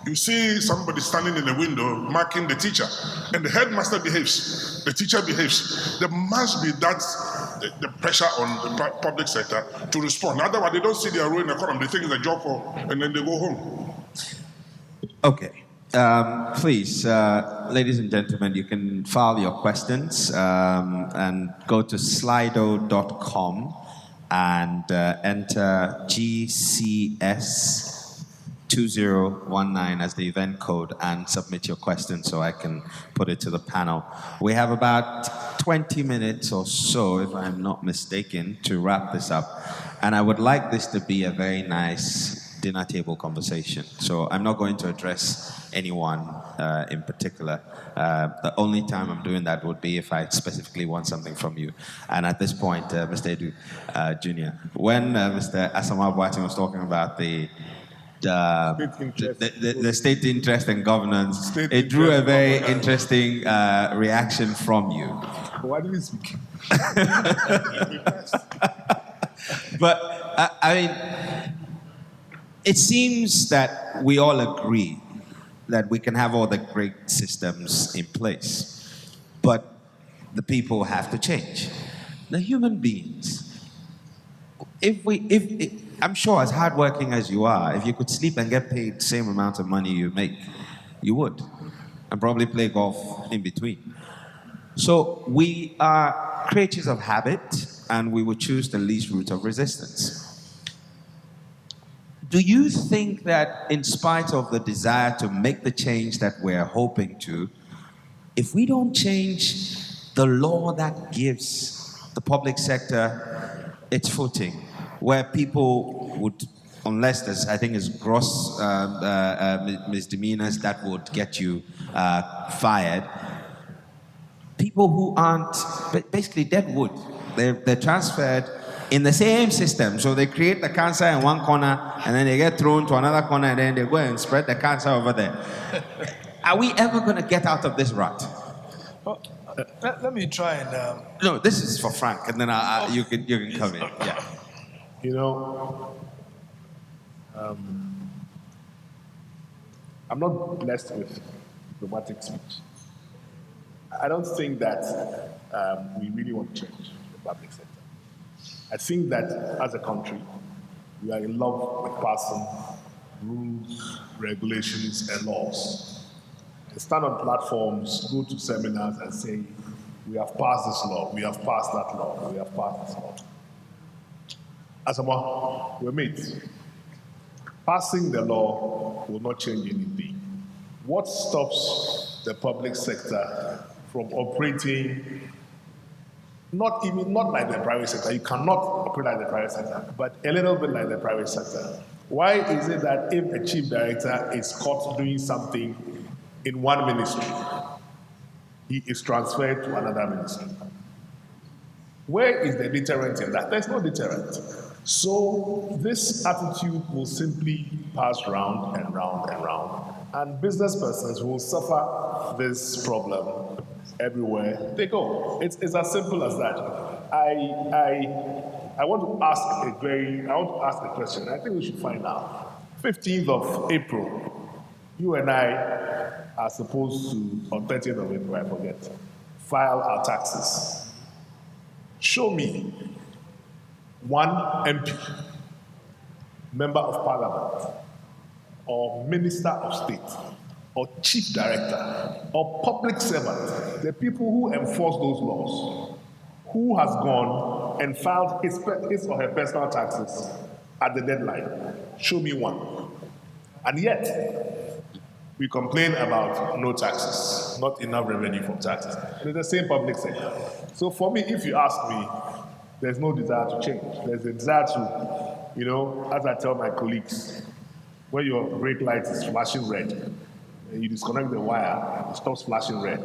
You see somebody standing in the window marking the teacher, and the headmaster behaves, the teacher behaves. There must be the pressure on the public sector to respond. Otherwise, they don't see their role in the economy. They think it's a job and then they go home. Okay. Please, ladies and gentlemen, you can file your questions and go to slido.com and enter GCS 2019 as the event code and submit your question so I can put it to the panel. We have about 20 minutes or so, if I'm not mistaken, to wrap this up. And I would like this to be a very nice dinner table conversation. So I'm not going to address anyone in particular. The only time I'm doing that would be if I specifically want something from you. And at this point, Mr. Edu Jr., when Mr. Asamoah Boateng was talking about the state interest and governance, it drew a very interesting reaction from you. Why did you speak? But I mean, it seems that we all agree that we can have all the great systems in place, but the people have to change. The human beings. I'm sure, as hardworking as you are, if you could sleep and get paid the same amount of money you make, you would, and probably play golf in between. So we are creatures of habit, and we would choose the least route of resistance. Do you think that in spite of the desire to make the change that we're hoping to, if we don't change the law that gives the public sector its footing, where people would, unless there's, I think it's gross misdemeanors that would get you fired, people who aren't, basically dead wood, they're transferred in the same system. So they create the cancer in one corner, and then they get thrown to another corner, and then they go and spread the cancer over there. Are we ever going to get out of this rut? Well, let me try and... No, this is for Frank, and then you can come in. Yeah. You know, I'm not blessed with diplomatic speech. I don't think that we really want to change the public sector. I think that as a country, we are in love with passing rules, regulations, and laws. And stand on platforms, go to seminars and say, we have passed this law, we have passed that law, we have passed this law. Asamoah, we're mates. Passing the law will not change anything. What stops the public sector from operating not like the private sector? You cannot operate like the private sector, but a little bit like the private sector. Why is it that if a chief director is caught doing something in one ministry, he is transferred to another ministry? Where is the deterrent in that? There's no deterrent. So this attitude will simply pass round and round and round, and business persons will suffer this problem everywhere they go. It's as simple as that. I want to ask a question. I think we should find out. 15th of April, you and I are supposed to, on 30th of April, I forget, file our taxes. Show me one MP, member of parliament, or minister of state, or chief director, or public servant, the people who enforce those laws, who has gone and filed his or her personal taxes at the deadline. Show me one. And yet, we complain about no taxes, not enough revenue from taxes. It's the same public sector. So for me, if you ask me, there's no desire to change. There's a desire to, as I tell my colleagues, when your brake light is flashing red, and you disconnect the wire, it stops flashing red.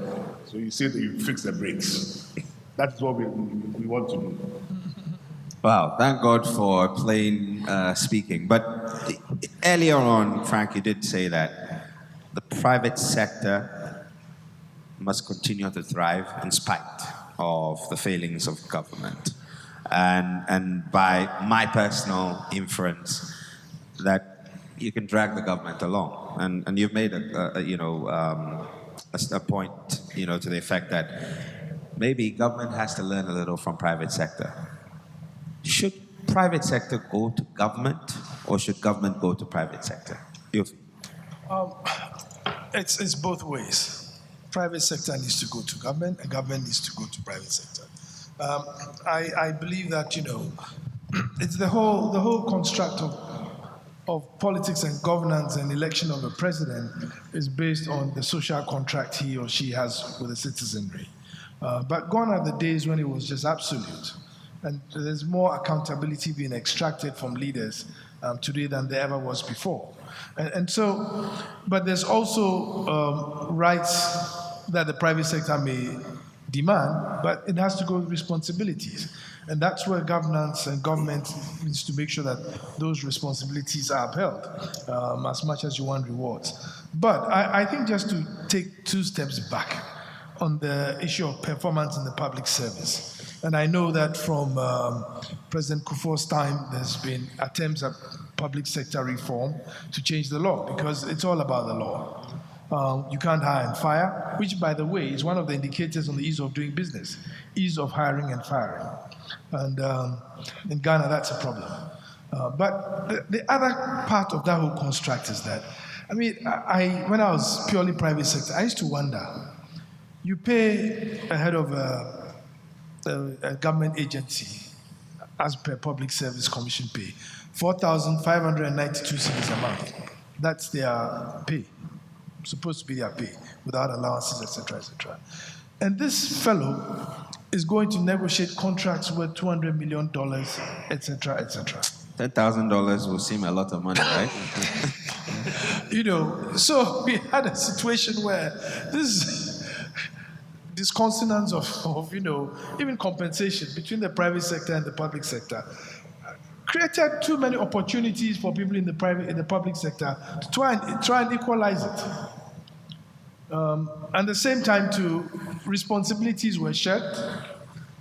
So you say that you fix the brakes. That's what we want to do. Wow, thank God for plain speaking. But earlier on, Frank, you did say that the private sector must continue to thrive in spite of the failings of government. And by my personal inference, that you can drag the government along. And you've made a point, to the effect that maybe government has to learn a little from private sector. Should private sector go to government, or should government go to private sector? It's both ways. Private sector needs to go to government, and government needs to go to private sector. I believe that it's the whole construct of of politics and governance and election of a president is based on the social contract he or she has with the citizenry. But gone are the days when it was just absolute. And there's more accountability being extracted from leaders today than there ever was before. And so, but there's also rights that the private sector may demand, but it has to go with responsibilities. And that's where governance and government needs to make sure that those responsibilities are upheld as much as you want rewards. But I think just to take 2 steps back on the issue of performance in the public service. And I know that from President Kufuor's time, there's been attempts at public sector reform to change the law because it's all about the law. You can't hire and fire, which, by the way, is one of the indicators on the ease of doing business, ease of hiring and firing. And in Ghana, that's a problem. But the other part of that whole construct is that, I mean, when I was purely private sector, I used to wonder, you pay a head of a government agency as per public service commission pay, 4,592 cedis a month. That's their pay, supposed to be their pay, without allowances, etc., etc. And this fellow is going to negotiate contracts worth $200 million, etc., etc. $10,000 will seem a lot of money, right? So we had a situation where this consonance of even compensation between the private sector and the public sector created too many opportunities for people in the public sector to try and equalize it. At the same time, too, responsibilities were shared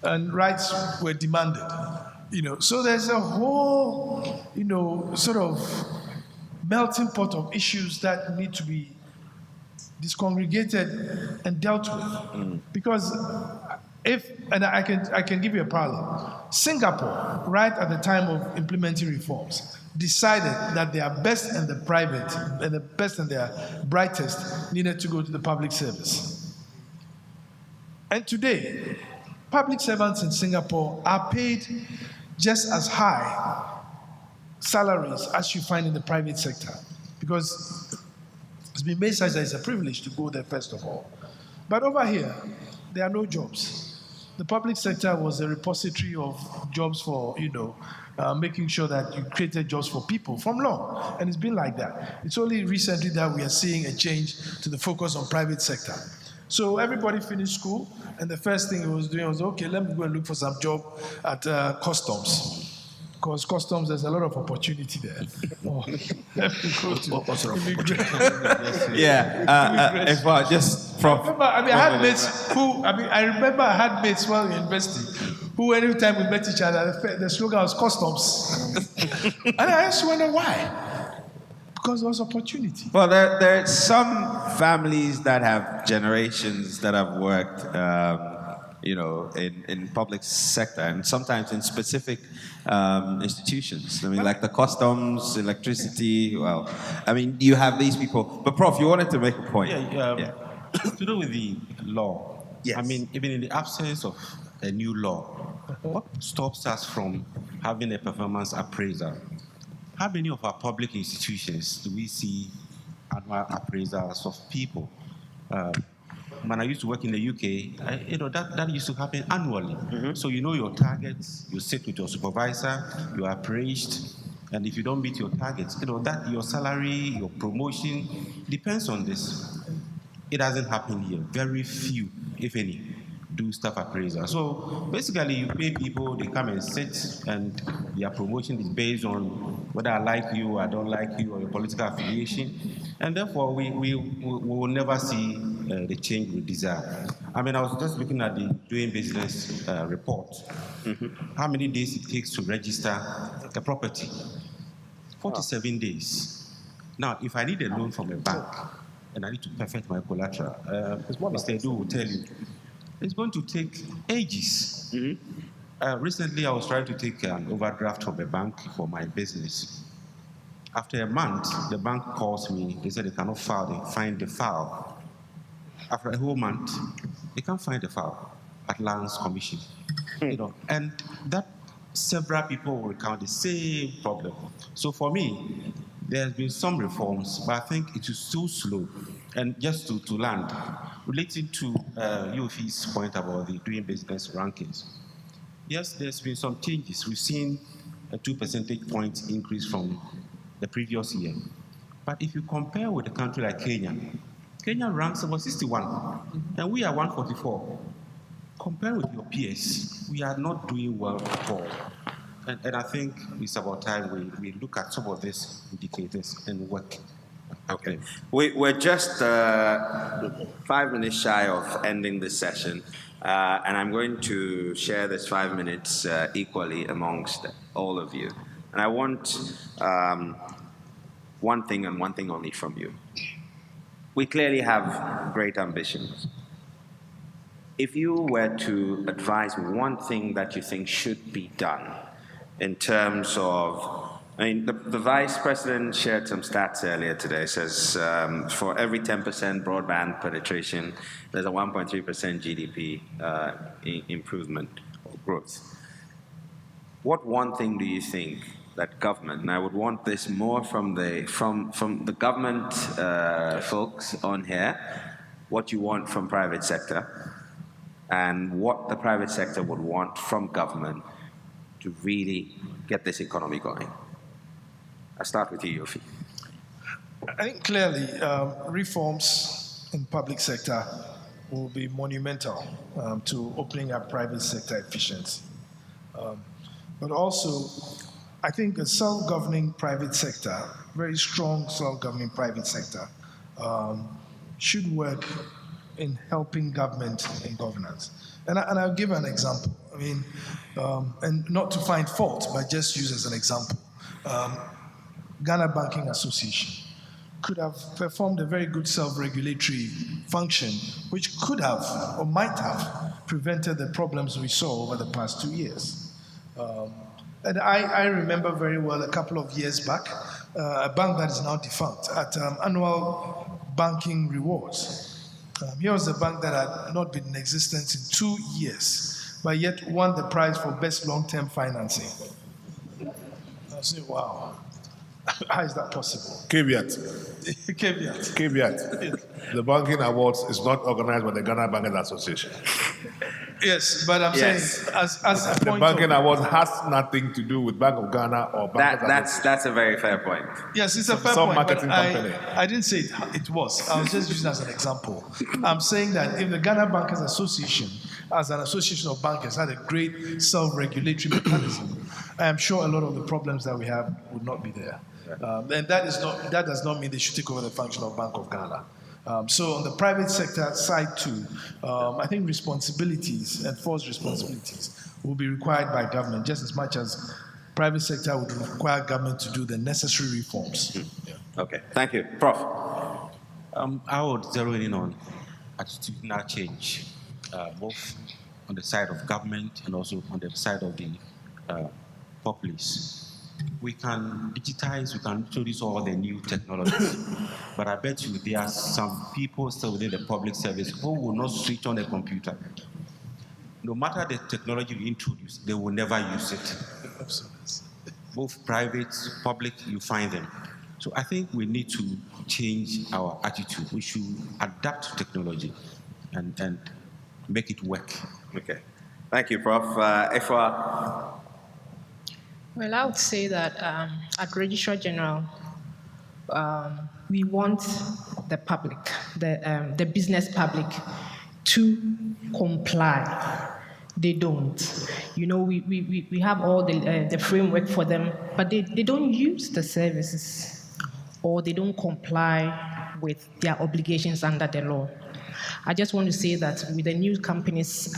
and rights were demanded. So there's a whole, sort of melting pot of issues that need to be discongregated and dealt with. Because and I can give you a parallel. Singapore, right at the time of implementing reforms, decided that their best and the private, and the best and their brightest needed to go to the public service. And today, public servants in Singapore are paid just as high salaries as you find in the private sector, because it's been made such that it's a privilege to go there first of all. But over here, there are no jobs. The public sector was a repository of jobs for, making sure that you created jobs for people from long. And it's been like that. It's only recently that we are seeing a change to the focus on private sector. So everybody finished school, and the first thing he was doing was, okay, let me go and look for some job at customs. Because customs, there's a lot of opportunity there. If I just from. I remember I had mates while in university who, every time we met each other, the slogan was customs. And I just wonder why. Because there was opportunity. Well, there are some families that have generations that have worked, in public sector and sometimes in specific institutions. I mean, like the customs, electricity. Well, I mean, you have these people. But Prof, you wanted to make a point. To do with the law. Yes. I mean, even in the absence of a new law, what stops us from having a performance appraiser? How many of our public institutions do we see annual appraisals of people? When I used to work in the UK, that used to happen annually. Mm-hmm. So you know your targets, you sit with your supervisor, you are appraised, and if you don't meet your targets, that your salary, your promotion depends on this. It doesn't happen here. Very few, if any, do staff appraisal. So basically, you pay people, they come and sit, and their promotion is based on whether I like you, I don't like you, or your political affiliation. And therefore, we will never see the change we desire. I mean, I was just looking at the doing business report. Mm-hmm. How many days it takes to register a property? 47 days. Now, if I need a loan from a bank, and I need to perfect my collateral, Mr. Edu will tell you, it's going to take ages. Mm-hmm. Recently, I was trying to take an overdraft from a bank for my business. After a month, the bank calls me. They said they cannot find the file. After a whole month, they can't find the file at Lands Commission. And that several people will recount the same problem. So for me, there has been some reforms, but I think it is so slow. And just to land, relating to UFE's point about the doing business rankings, yes, there's been some changes. We've seen a 2 percentage point increase from the previous year. But if you compare with a country like Kenya, Kenya ranks about 61, and we are 144. Compare with your peers, we are not doing well at all. And I think it's about time we look at some of these indicators and work. Okay. We're just 5 minutes shy of ending this session, and I'm going to share this 5 minutes equally amongst all of you. And I want one thing and one thing only from you. We clearly have great ambitions. If you were to advise one thing that you think should be done in terms of, I mean, the Vice President shared some stats earlier today. It says for every 10% broadband penetration, there's a 1.3% GDP improvement or growth. What one thing do you think that government, and I would want this more from the government folks on here, what you want from private sector, and what the private sector would want from government to really get this economy going? I'll start with you, Yofi. I think clearly reforms in public sector will be monumental to opening up private sector efficiency. But also, I think a self-governing private sector, very strong self-governing private sector, should work in helping government in governance. And I'll give an example. I mean, and not to find fault, but just use as an example. Ghana Banking Association could have performed a very good self-regulatory function, which could have or might have prevented the problems we saw over the past 2 years. And I remember very well a couple of years back, a bank that is now defunct, at annual banking rewards. Here was a bank that had not been in existence in 2 years, but yet won the prize for best long-term financing. I say, wow, how is that possible? Caveat. Caveat. Caveat. The banking awards is not organized by the Ghana Banking Association. Yes, but I'm saying, as a the point banking of, awards has nothing to do with Bank of Ghana or Bank of That's a very fair point. yes, it's a fair Some point, marketing but company. I didn't say it was. I was just using it as an example. I'm saying that if the Ghana Bankers Association, as an association of bankers, had a great self-regulatory mechanism, I am sure a lot of the problems that we have would not be there. And that does not mean they should take over the function of Bank of Ghana. So on the private sector side too, I think responsibilities, enforced responsibilities, will be required by government just as much as private sector would require government to do the necessary reforms. Yeah. Okay, thank you. Prof. I would zero in on attitudinal change, both on the side of government and also on the side of the populace. We can digitize, we can introduce all the new technologies, but I bet you there are some people still within the public service who will not switch on a computer. No matter the technology you introduce, they will never use it. Both private, public, you find them. So I think we need to change our attitude. We should adapt to technology and make it work. Okay. Thank you, Prof. Efwa. Well, I would say that at Registrar General, we want the public, the business public, to comply. They don't. You know, we have all the framework for them, but they don't use the services, or they don't comply with their obligations under the law. I just want to say that with the new Companies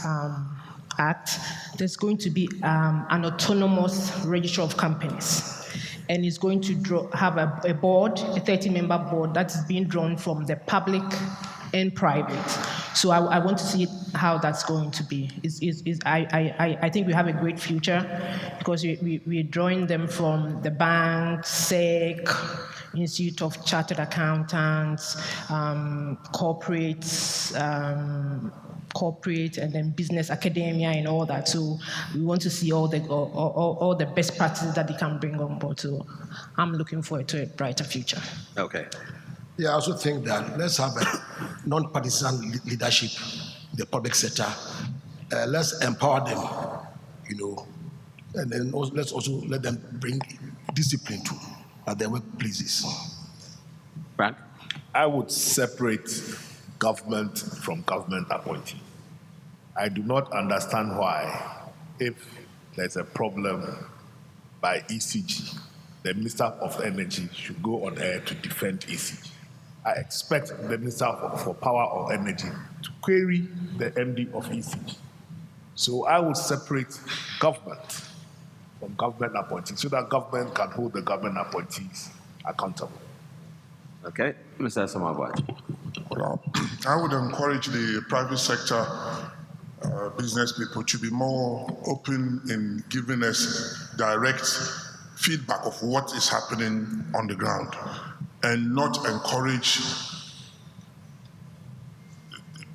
Act, there's going to be an autonomous register of companies, and it's going to have a board, a 30-member board that is being drawn from the public and private. So I want to see how that's going to be. I think we have a great future because we're drawing them from the bank, SEC, Institute of Chartered Accountants, corporates, corporate and then business, academia, and all that. So we want to see all the best practices that they can bring on board. So I'm looking forward to a brighter future. Okay. Yeah, I also think that let's have a non-partisan leadership in the public sector. Let's empower them, and then let's also let them bring discipline to their workplaces. Frank? I would separate government from government appointee. I do not understand why, if there's a problem by ECG, the Minister of Energy should go on air to defend ECG. I expect the Minister for Power or Energy to query the MD of ECG. So I would separate government from government appointees so that government can hold the government appointees accountable. Okay, Mr. Samabwaji. Well, I would encourage the private sector business people to be more open in giving us direct feedback of what is happening on the ground and not encourage,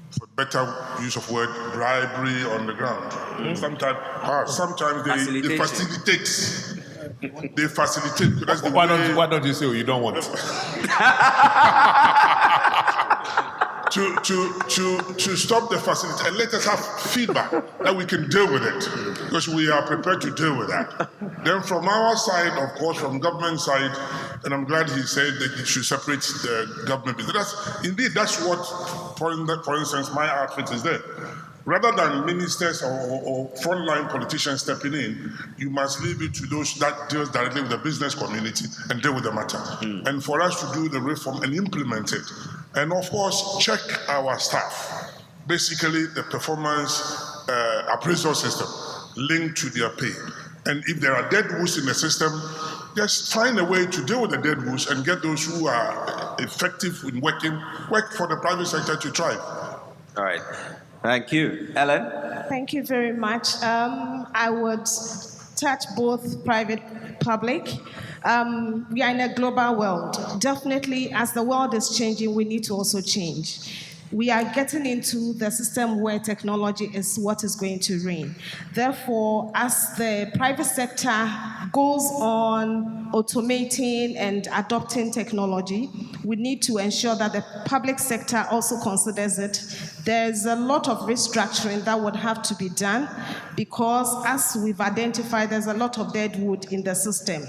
for better use of word, bribery on the ground. Sometimes they facilitate. They facilitate. Because why don't you say you don't want to stop the facility and let us have feedback that we can deal with it, because we are prepared to deal with that. Then from our side, of course, from government side, and I'm glad he said that he should separate the government business. That's what, for instance, my outfit is there. Rather than ministers or frontline politicians stepping in, you must leave it to those that deal directly with the business community and deal with the matter. And for us to do the reform and implement it. And of course, check our staff. Basically, the performance appraisal system linked to their pay. And if there are dead woods in the system, just find a way to deal with the dead woods and get those who are effective in work for the private sector to thrive. All right. Thank you. Ellen? Thank you very much. I would touch both private, public. We are in a global world. Definitely, as the world is changing, we need to also change. We are getting into the system where technology is what is going to reign. Therefore, as the private sector goes on automating and adopting technology, we need to ensure that the public sector also considers it. There's a lot of restructuring that would have to be done because, as we've identified, there's a lot of dead wood in the system.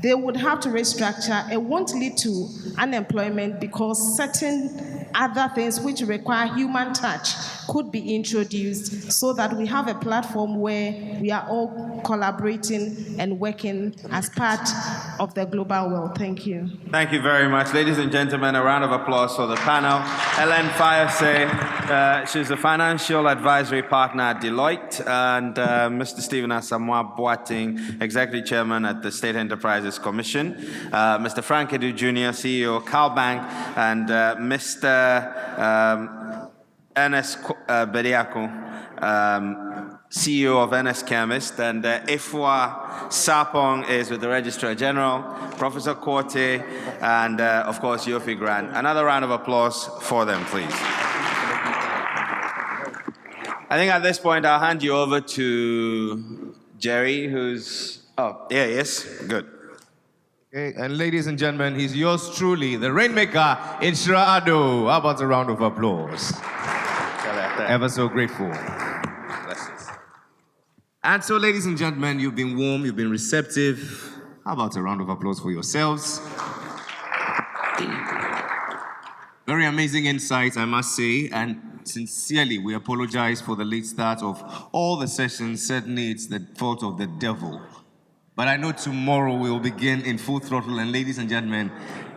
They would have to restructure. It won't lead to unemployment because certain other things which require human touch could be introduced so that we have a platform where we are all collaborating and working as part of the global world. Thank you. Thank you very much. Ladies and gentlemen, a round of applause for the panel. Ellen Fayose, she's a financial advisory partner at Deloitte, and Mr. Stephen Asamoah Boateng, Executive Chairman at the State Enterprises Commission, Mr. Frank Edu Jr., CEO, CalBank, and Mr. Ernest Bediako, CEO of NS Chemist, and Ifwa Sapong is with the Registrar General, Professor Korte, and of course Yofi Grant. Another round of applause for them, please. I think at this point I'll hand you over to Jerry, who's, yeah, yes, good. Okay, and ladies and gentlemen, he's yours truly, the Rainmaker, Inshira Ado. How about a round of applause? Ever so grateful. And so, ladies and gentlemen, you've been warm, you've been receptive. How about a round of applause for yourselves? Very amazing insights, I must say, and sincerely, we apologize for the late start of all the sessions. Certainly, it's the fault of the devil. But I know tomorrow we will begin in full throttle, and ladies and gentlemen,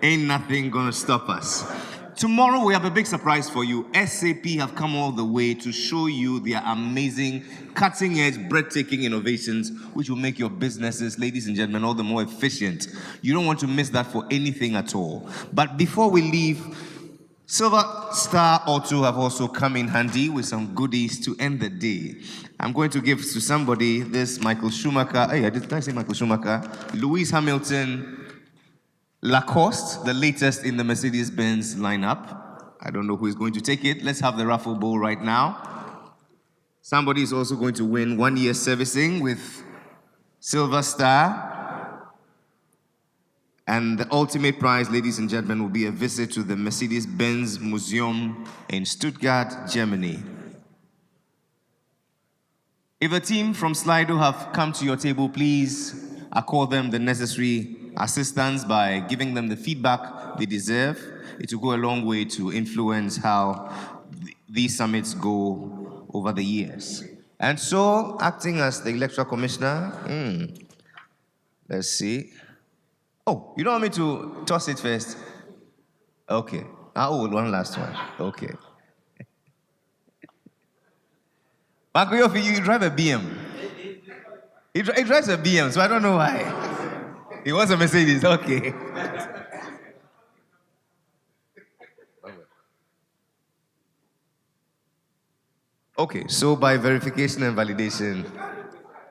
ain't nothing gonna stop us. Tomorrow we have a big surprise for you. SAP have come all the way to show you their amazing, cutting-edge, breathtaking innovations, which will make your businesses, ladies and gentlemen, all the more efficient. You don't want to miss that for anything at all. But before we leave, Silver Star or two have also come in handy with some goodies to end the day. I'm going to give to somebody this Michael Schumacher. Hey, did I say Michael Schumacher? Lewis Hamilton Lacoste, the latest in the Mercedes-Benz lineup. I don't know who is going to take it. Let's have the raffle bowl right now. Somebody is also going to win 1 year servicing with Silver Star. And the ultimate prize, ladies and gentlemen, will be a visit to the Mercedes-Benz Museum in Stuttgart, Germany. If a team from Slido have come to your table, please accord them the necessary assistance by giving them the feedback they deserve. It will go a long way to influence how these summits go over the years. And so, acting as the electoral commissioner, let's see. Oh, you don't want me to toss it first? Okay. One last one. Okay. Marco, you drive a BM. He drives a BM, so I don't know why. He wants a Mercedes. Okay. Okay, so by verification and validation.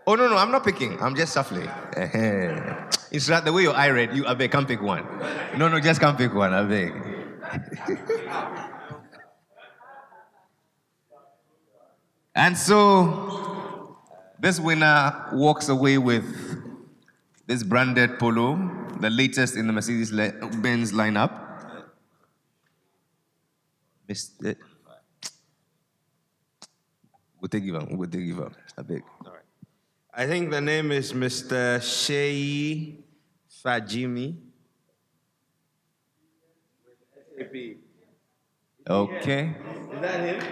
Oh, no, I'm not picking. I'm just shuffling. It's not the way your eye read. I beg, can't pick one. No, just can't pick one. I beg. And so, this winner walks away with this branded polo, the latest in the Mercedes-Benz lineup. Missed it. We'll take you up. I beg. All right. I think the name is Mr. Shei Fajimi. Okay. Is that him?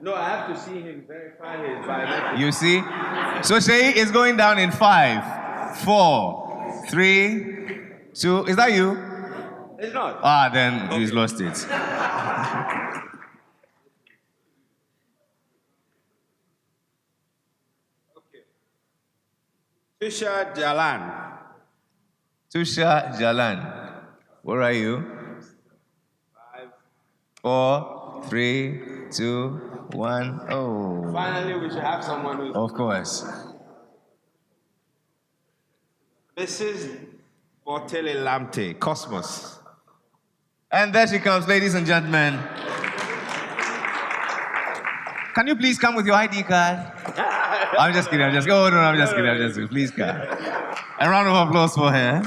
No, I have to see him verify his biometrics. You see? So Shei is going down in 5, 4, 3, 2. Is that you? It's not. Then he's lost it. Tusha Jalan. Tusha Jalan. Where are you? 5. 4, 3, 2, 1. Oh. Finally, we should have someone who's... Of course. Mrs. Botele Lamte, Cosmos. And there she comes, ladies and gentlemen. Can you please come with your ID card? I'm just kidding. I'm just kidding. Please come. A round of applause for her.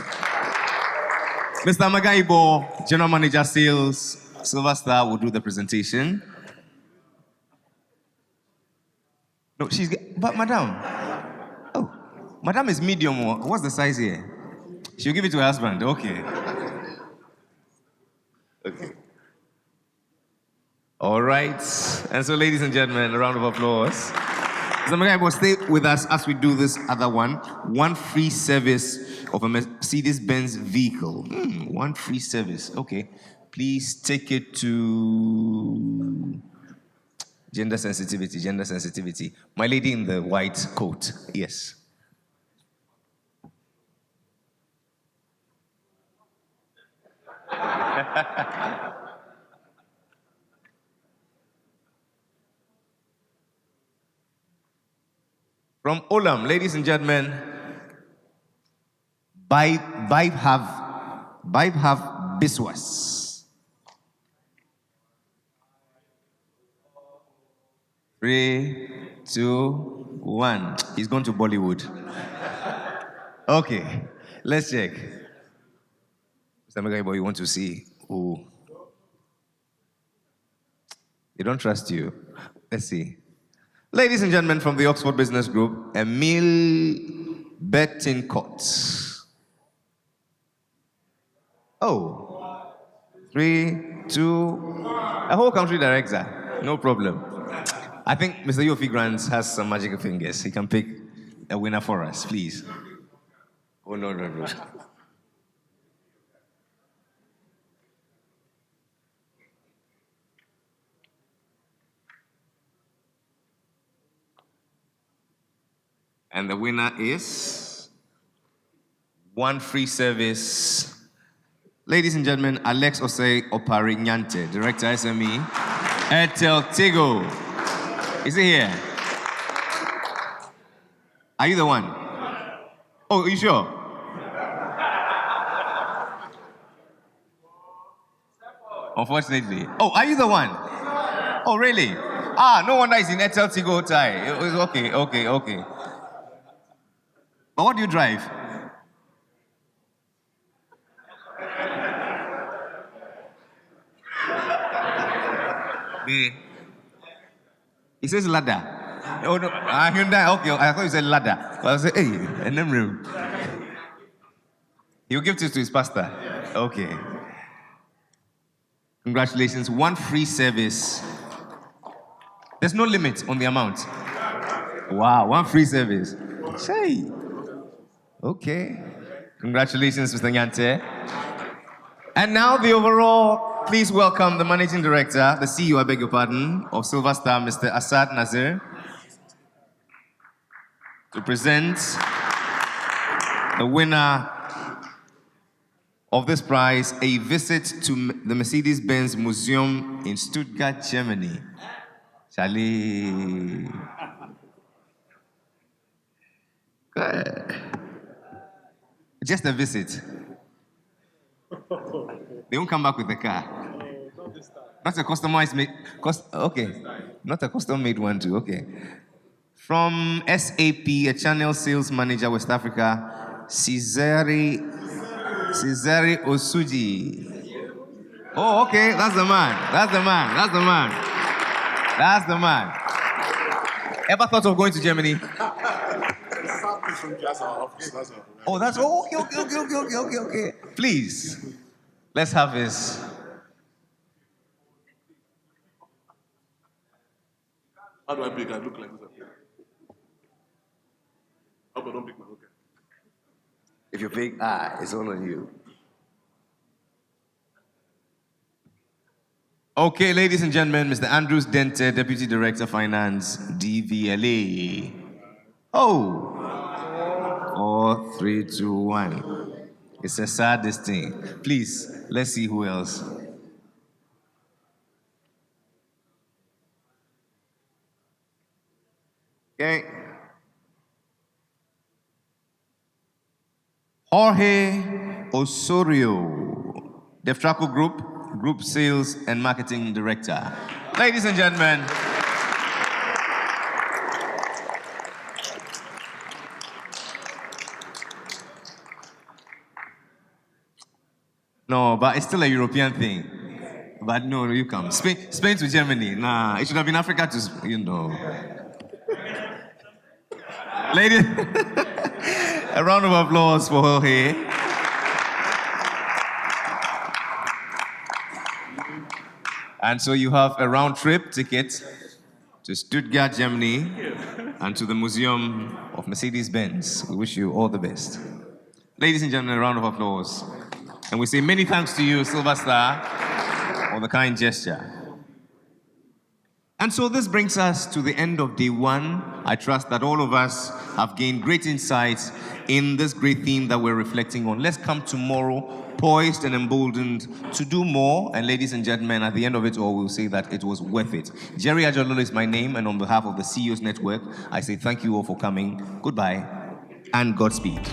Mr. Magaibo, General Manager Sales, Silver Star, will do the presentation. No, but Madam. Oh, Madam is medium. What's the size here? She'll give it to her husband. Okay. All right. And so, ladies and gentlemen, a round of applause. Mr. Magaibo, stay with us as we do this other one. One free service of a Mercedes-Benz vehicle. One free service. Okay. Please take it to gender sensitivity. My lady in the white coat. Yes. From Olam, ladies and gentlemen, Vibe have Biswas. 3, 2, 1. He's gone to Bollywood. Okay, let's check. Mr. Magaibo, you want to see who? They don't trust you. Let's see. Ladies and gentlemen, from the Oxford Business Group, Emile Bettencourt. Oh, 3, 2, a whole country director. No problem. I think Mr. Yofi Grants has some magical fingers. He can pick a winner for us, please. Oh, no. And the winner is one free service. Ladies and gentlemen, Alex Osei Oparinyante, Director SME, Airtel Tigo. Is he here? Are you the one? Oh, are you sure? Unfortunately. Oh, are you the one? Oh, really? No wonder it's in Etel Tigo tie. Okay. But what do you drive? He says ladder. Oh no, Hyundai. Okay, I thought you said ladder. But I said, hey, and then room. He'll give it to his pastor. Okay. Congratulations. One free service. There's no limit on the amount. Wow, one free service. Say. Okay. Congratulations, Mr. Nyante. And now the overall, please welcome the Managing Director, the CEO, I beg your pardon, of Silver Star, Mr. Asad Nazir, to present the winner of this prize, a visit to the Mercedes-Benz Museum in Stuttgart, Germany. Charlie. Good. Just a visit. They won't come back with the car. Not a customized made. Okay. Not a custom-made one too. Okay. From SAP, a channel sales manager, West Africa, Cesare Osuji. Oh, okay. That's the man. Ever thought of going to Germany? Oh, that's okay. Please, let's have his. How do I pick? I look like this. I hope I don't pick my okay. If you pick, it's all on you. Okay, ladies and gentlemen, Mr. Andrews Dente, Deputy Director Finance, DVLA. 4, 3, 2, 1. It's a saddest thing. Please, let's see who else. Okay. Jorge Osorio, Deftraco Group Sales and Marketing Director. Ladies and gentlemen, no, but it's still a European thing. But no, you come. Spain to Germany. Nah, it should have been Africa to, Ladies, a round of applause for Jorge. And so you have a round trip ticket to Stuttgart, Germany, and to the Museum of Mercedes-Benz. We wish you all the best. Ladies and gentlemen, a round of applause. And we say many thanks to you, Silver Star, for the kind gesture. And so this brings us to the end of day one. I trust that all of us have gained great insights in this great theme that we're reflecting on. Let's come tomorrow poised and emboldened to do more. And ladies and gentlemen, at the end of it all, we'll say that it was worth it. Jerry Ajololo is my name, and on behalf of the CEOs Network, I say thank you all for coming. Goodbye and Godspeed.